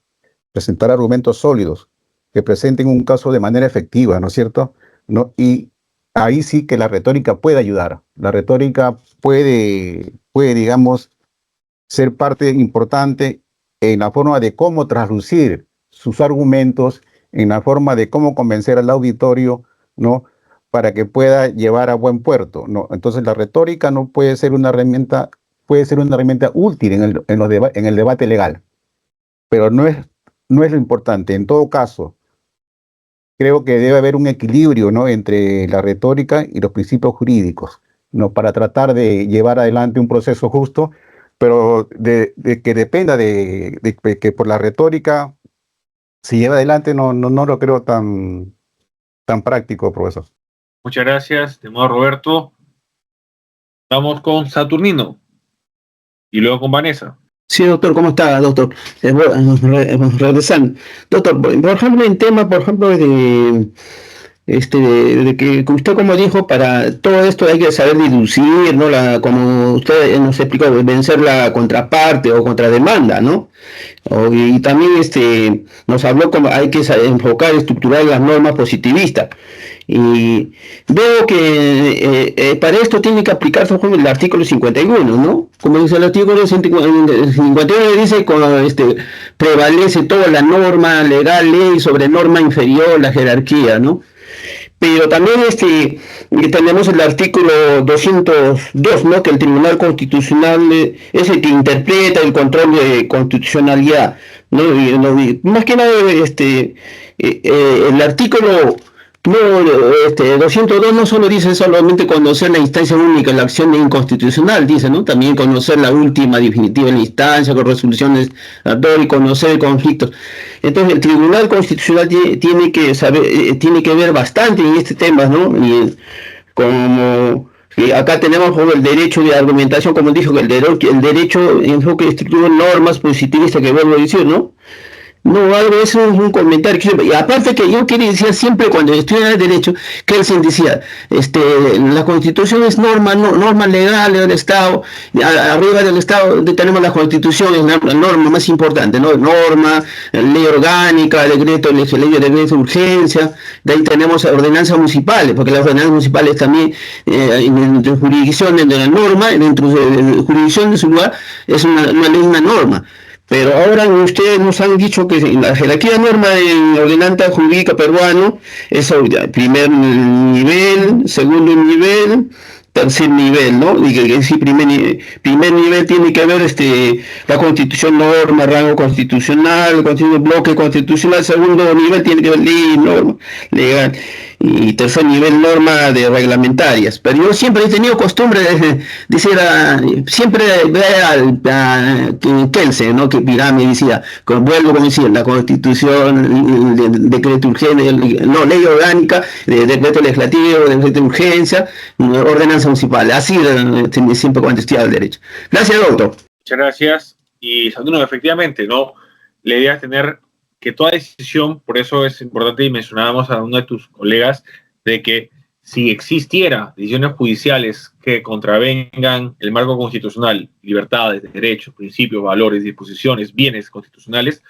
Presentar argumentos sólidos que presenten un caso de manera efectiva, ¿no es cierto?, ¿no? Y ahí sí que la retórica puede ayudar. La retórica puede, digamos, ser parte importante en la forma de cómo traslucir sus argumentos, en la forma de cómo convencer al auditorio, ¿no?, para que pueda llevar a buen puerto, ¿no? Entonces la retórica no puede ser una herramienta, puede ser una herramienta útil en el debate legal, pero no es lo importante. En todo caso, creo que debe haber un equilibrio, ¿no?, entre la retórica y los principios jurídicos, ¿no?, para tratar de llevar adelante un proceso justo, pero de que dependa de que por la retórica se lleve adelante, no lo creo tan práctico, profesor. Muchas gracias, estimado Roberto. Vamos con Saturnino y luego con Vanessa. Sí, doctor, ¿cómo está, doctor? Regresando. Doctor, por ejemplo, en tema, por ejemplo, de que usted como dijo, para todo esto hay que saber deducir, ¿no? Como usted nos explicó, vencer la contraparte o contrademanda, ¿no? Y también nos habló como hay que enfocar, estructurar las normas positivistas. Y veo que para esto tiene que aplicarse por ejemplo, el artículo 51, ¿no? Como dice el artículo 51, dice prevalece toda la norma legal, ley sobre norma inferior, la jerarquía, ¿no? Pero también tenemos el artículo 202, ¿no? Que el Tribunal Constitucional es el que interpreta el control de constitucionalidad, ¿no? Más que nada, el artículo 202 no solo dice solamente conocer la instancia única, la acción inconstitucional, dice, ¿no? También conocer la última definitiva en la instancia, con resoluciones y conocer conflictos. Entonces el Tribunal Constitucional tiene que saber, tiene que ver bastante en este tema, ¿no? Y como acá tenemos el derecho de argumentación, como dijo, el derecho enfoque estructura normas positivistas, que vuelvo a decir, ¿no? No, algo, eso es un comentario. Y aparte que yo quería decir siempre cuando estudiaba el derecho, Kelsen decía, la Constitución es norma legal del Estado, arriba del Estado tenemos la Constitución, es la norma más importante, ¿no? Norma, ley orgánica, decreto, ley de urgencia, de ahí tenemos ordenanzas municipales, porque las ordenanzas municipales también, en jurisdicción de la norma, dentro de jurisdicción de su lugar, es una ley, una norma. Pero ahora ustedes nos han dicho que la jerarquía norma en ordenanza jurídica peruano es primer nivel, segundo nivel, tercer nivel, ¿no? Y que sí, primer nivel tiene que ver la constitución norma, rango constitucional, bloque constitucional, segundo nivel tiene que ver ley, norma, legal, y tercer nivel norma de reglamentarias. Pero yo siempre he tenido costumbre de decir, siempre ver a Kelsen, ¿no? Que pirámide decía, vuelvo como decía, la constitución, el decreto urgente, ley orgánica, decreto legislativo, decreto de urgencia, ordenanza municipal. Así siempre cuando estudiaba el derecho. Gracias, doctor. Muchas gracias. Y Sandro, efectivamente, ¿no? La idea es tener que toda decisión, por eso es importante, y mencionábamos a uno de tus colegas, de que si existiera decisiones judiciales que contravengan el marco constitucional, libertades, derechos, principios, valores, disposiciones, bienes constitucionales,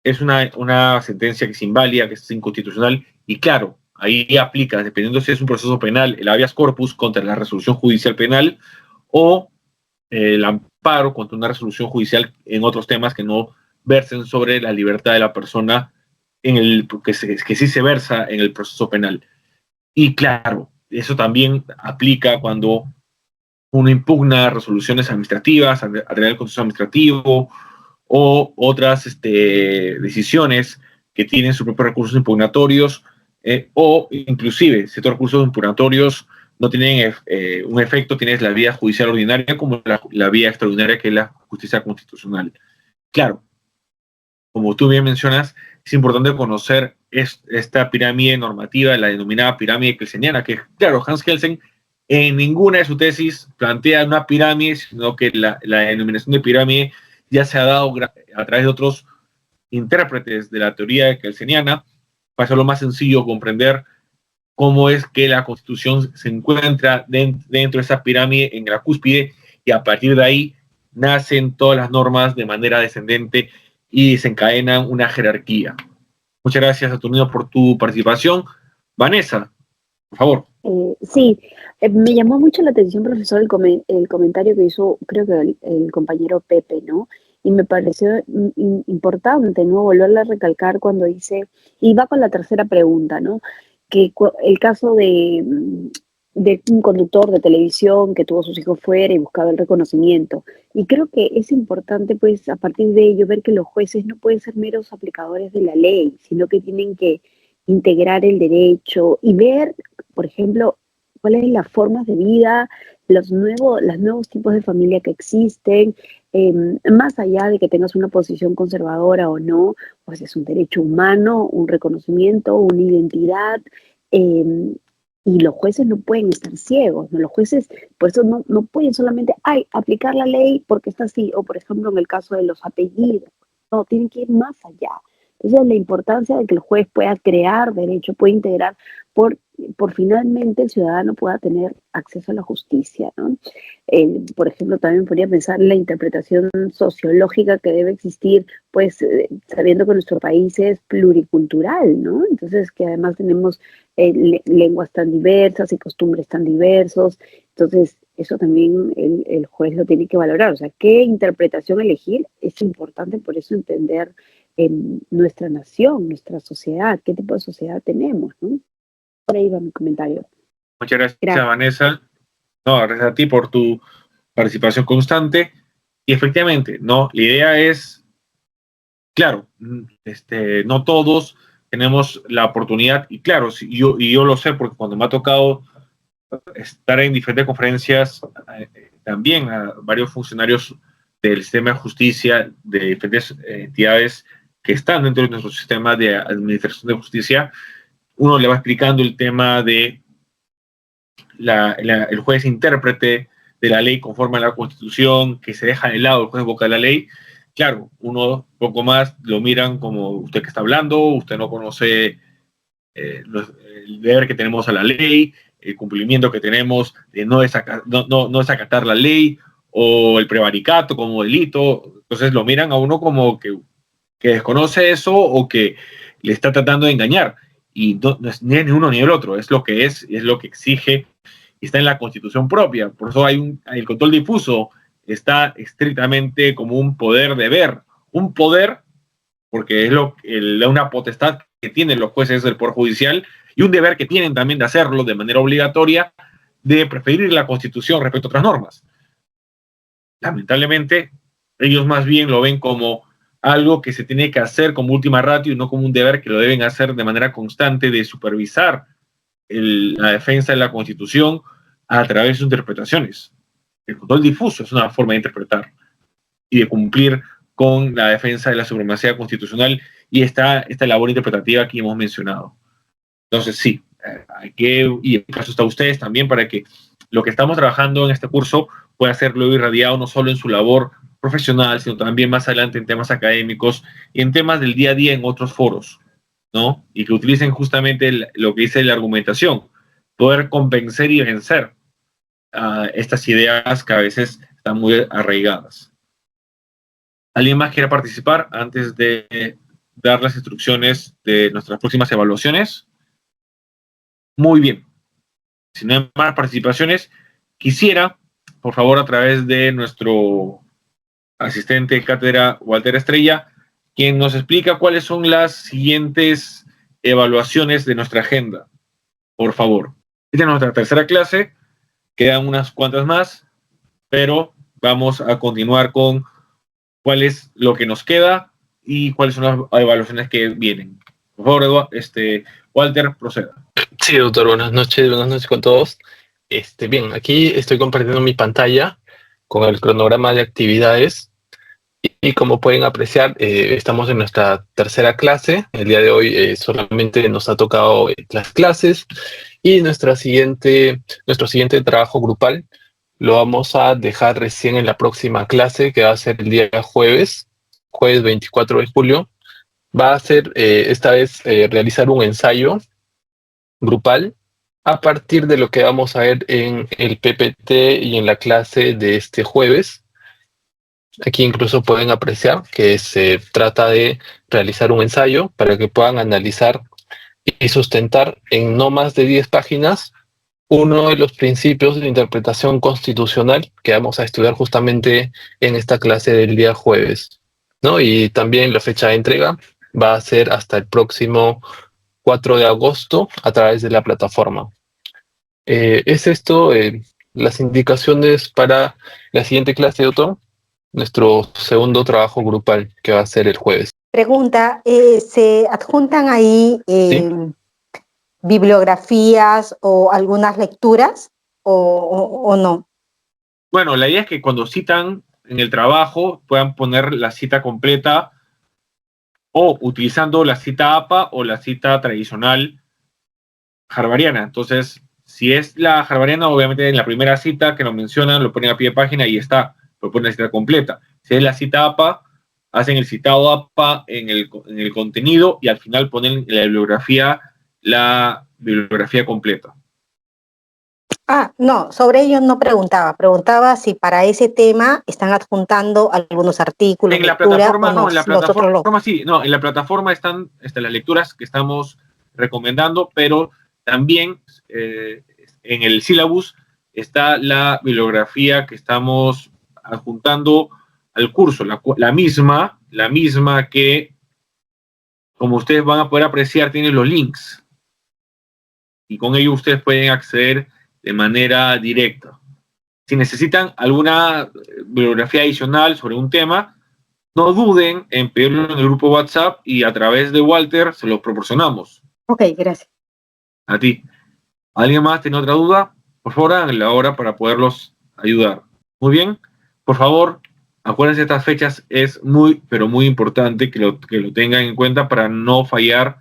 es una sentencia que es inválida, que es inconstitucional, y claro, ahí aplica, dependiendo si es un proceso penal, el habeas corpus contra la resolución judicial penal o el amparo contra una resolución judicial en otros temas que no versen sobre la libertad de la persona que sí se versa en el proceso penal. Y claro, eso también aplica cuando uno impugna resoluciones administrativas, a través del Consejo Administrativo o otras decisiones que tienen sus propios recursos impugnatorios o inclusive si estos recursos impugnatorios no tienen un efecto, tienes la vía judicial ordinaria como la vía extraordinaria que es la justicia constitucional. Claro, como tú bien mencionas, es importante conocer esta pirámide normativa, la denominada pirámide kelseniana, que claro, Hans Kelsen en ninguna de sus tesis plantea una pirámide, sino que la denominación de pirámide ya se ha dado a través de otros intérpretes de la teoría kelseniana, para hacerlo más sencillo comprender cómo es que la Constitución se encuentra dentro de esa pirámide en la cúspide y a partir de ahí nacen todas las normas de manera descendente y desencadenan una jerarquía. Muchas gracias, Saturnino, por tu participación. Vanessa, por favor. Sí, me llamó mucho la atención, profesor, el comentario que hizo, creo que el compañero Pepe, ¿no? Y me pareció importante, ¿no? Volverle a recalcar cuando dice, y va con la tercera pregunta, ¿no? Que el caso de un conductor de televisión que tuvo a sus hijos fuera y buscaba el reconocimiento. Y creo que es importante, pues, a partir de ello, ver que los jueces no pueden ser meros aplicadores de la ley, sino que tienen que integrar el derecho y ver, por ejemplo, cuáles son las formas de vida, los nuevos tipos de familia que existen, más allá de que tengas una posición conservadora o no, pues es un derecho humano, un reconocimiento, una identidad, y Y los jueces no pueden estar ciegos, ¿no? Los jueces, por eso no pueden solamente, aplicar la ley porque está así, o por ejemplo en el caso de los apellidos, no, tienen que ir más allá. Entonces la importancia de que el juez pueda crear derecho, pueda integrar, por finalmente el ciudadano pueda tener acceso a la justicia, ¿no? Por ejemplo, también podría pensar en la interpretación sociológica que debe existir, pues sabiendo que nuestro país es pluricultural, ¿no? Entonces que además tenemos lenguas tan diversas y costumbres tan diversos, entonces eso también el juez lo tiene que valorar, o sea, qué interpretación elegir es importante, por eso entender nuestra nación, nuestra sociedad, qué tipo de sociedad tenemos, ¿no? Por ahí va mi comentario. Muchas gracias, Gracias. Vanessa. No, gracias a ti por tu participación constante. Y efectivamente, no, la idea es, claro, no todos tenemos la oportunidad, y claro, yo lo sé porque cuando me ha tocado estar en diferentes conferencias, también a varios funcionarios del sistema de justicia, de diferentes entidades que están dentro de nuestro sistema de administración de justicia, uno le va explicando el tema de el juez intérprete de la ley conforme a la Constitución, que se deja de lado el juez vocal de la ley. Claro, uno poco más lo miran como usted que está hablando, usted no conoce el deber que tenemos a la ley, el cumplimiento que tenemos de no desacatar la ley, o el prevaricato como delito. Entonces lo miran a uno como que desconoce eso o que le está tratando de engañar. Y no es ni uno ni el otro, es lo que es lo que exige y está en la Constitución propia. Por eso el control difuso está estrictamente como un poder de ver, un poder, porque es una potestad que tienen los jueces del Poder Judicial y un deber que tienen también de hacerlo de manera obligatoria, de preferir la Constitución respecto a otras normas. Lamentablemente, ellos más bien lo ven como algo que se tiene que hacer como última ratio y no como un deber que lo deben hacer de manera constante de supervisar la defensa de la Constitución a través de sus interpretaciones. El control difuso es una forma de interpretar y de cumplir con la defensa de la supremacía constitucional y esta labor interpretativa que hemos mencionado. Entonces, sí, y en caso está ustedes también para que lo que estamos trabajando en este curso pueda ser luego irradiado no solo en su labor profesional, sino también más adelante en temas académicos y en temas del día a día en otros foros, ¿no? Y que utilicen justamente lo que dice la argumentación, poder convencer y vencer estas ideas que a veces están muy arraigadas. ¿Alguien más quiere participar antes de dar las instrucciones de nuestras próximas evaluaciones? Muy bien. Si no hay más participaciones, quisiera, por favor, a través de nuestro asistente de cátedra, Walter Estrella, quien nos explica cuáles son las siguientes evaluaciones de nuestra agenda. Por favor. Esta es nuestra tercera clase, quedan unas cuantas más, pero vamos a continuar con cuál es lo que nos queda y cuáles son las evaluaciones que vienen. Por favor, Walter, proceda. Sí, doctor, buenas noches con todos. Bien, aquí estoy compartiendo mi pantalla con el cronograma de actividades y como pueden apreciar, estamos en nuestra tercera clase. El día de hoy solamente nos ha tocado las clases y nuestro siguiente trabajo grupal lo vamos a dejar recién en la próxima clase, que va a ser el día jueves 24 de julio. Va a ser esta vez realizar un ensayo grupal a partir de lo que vamos a ver en el PPT y en la clase de este jueves. Aquí incluso pueden apreciar que se trata de realizar un ensayo para que puedan analizar y sustentar en no más de 10 páginas uno de los principios de interpretación constitucional que vamos a estudiar justamente en esta clase del día jueves, ¿no? Y también la fecha de entrega va a ser hasta el próximo 4 de agosto a través de la plataforma. Es esto, las indicaciones para la siguiente clase, doctor, nuestro segundo trabajo grupal que va a ser el jueves. Pregunta, ¿se adjuntan ahí ¿Sí? bibliografías o algunas lecturas o no? Bueno, la idea es que cuando citan en el trabajo puedan poner la cita completa o utilizando la cita APA o la cita tradicional harvariana. Entonces, Si es la Harvariana, obviamente en la primera cita que nos mencionan, lo ponen a pie de página y está, lo ponen la cita completa. Si es la cita APA, hacen el citado APA en el contenido y al final ponen la bibliografía completa. No, sobre ello no preguntaba. Preguntaba si para ese tema están adjuntando algunos artículos. En la plataforma, no, en la plataforma sí, no, en la plataforma están las lecturas que estamos recomendando, pero también en el sílabus está la bibliografía que estamos adjuntando al curso, la misma que, como ustedes van a poder apreciar, tiene los links. Y con ello ustedes pueden acceder de manera directa. Si necesitan alguna bibliografía adicional sobre un tema, no duden en pedirlo en el grupo WhatsApp y a través de Walter se los proporcionamos. Ok, gracias. A ti. ¿Alguien más tiene otra duda? Por favor, háganla ahora para poderlos ayudar. Muy bien. Por favor, acuérdense, estas fechas es muy, pero muy importante que lo tengan en cuenta para no fallar,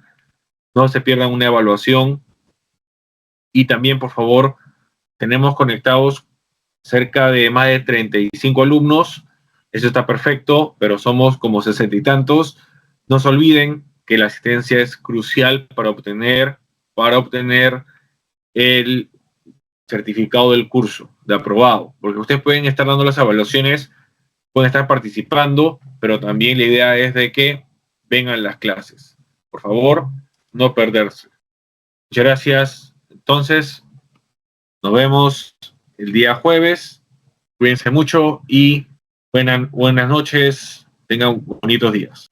no se pierdan una evaluación. Y también, por favor, tenemos conectados cerca de más de 35 alumnos. Eso está perfecto, pero somos como 60 y tantos. No se olviden que la asistencia es crucial para obtener el certificado del curso de aprobado, porque ustedes pueden estar dando las evaluaciones, pueden estar participando, pero también la idea es de que vengan las clases. Por favor, no perderse. Muchas gracias. Entonces, nos vemos el día jueves. Cuídense mucho y buenas noches. Tengan bonitos días.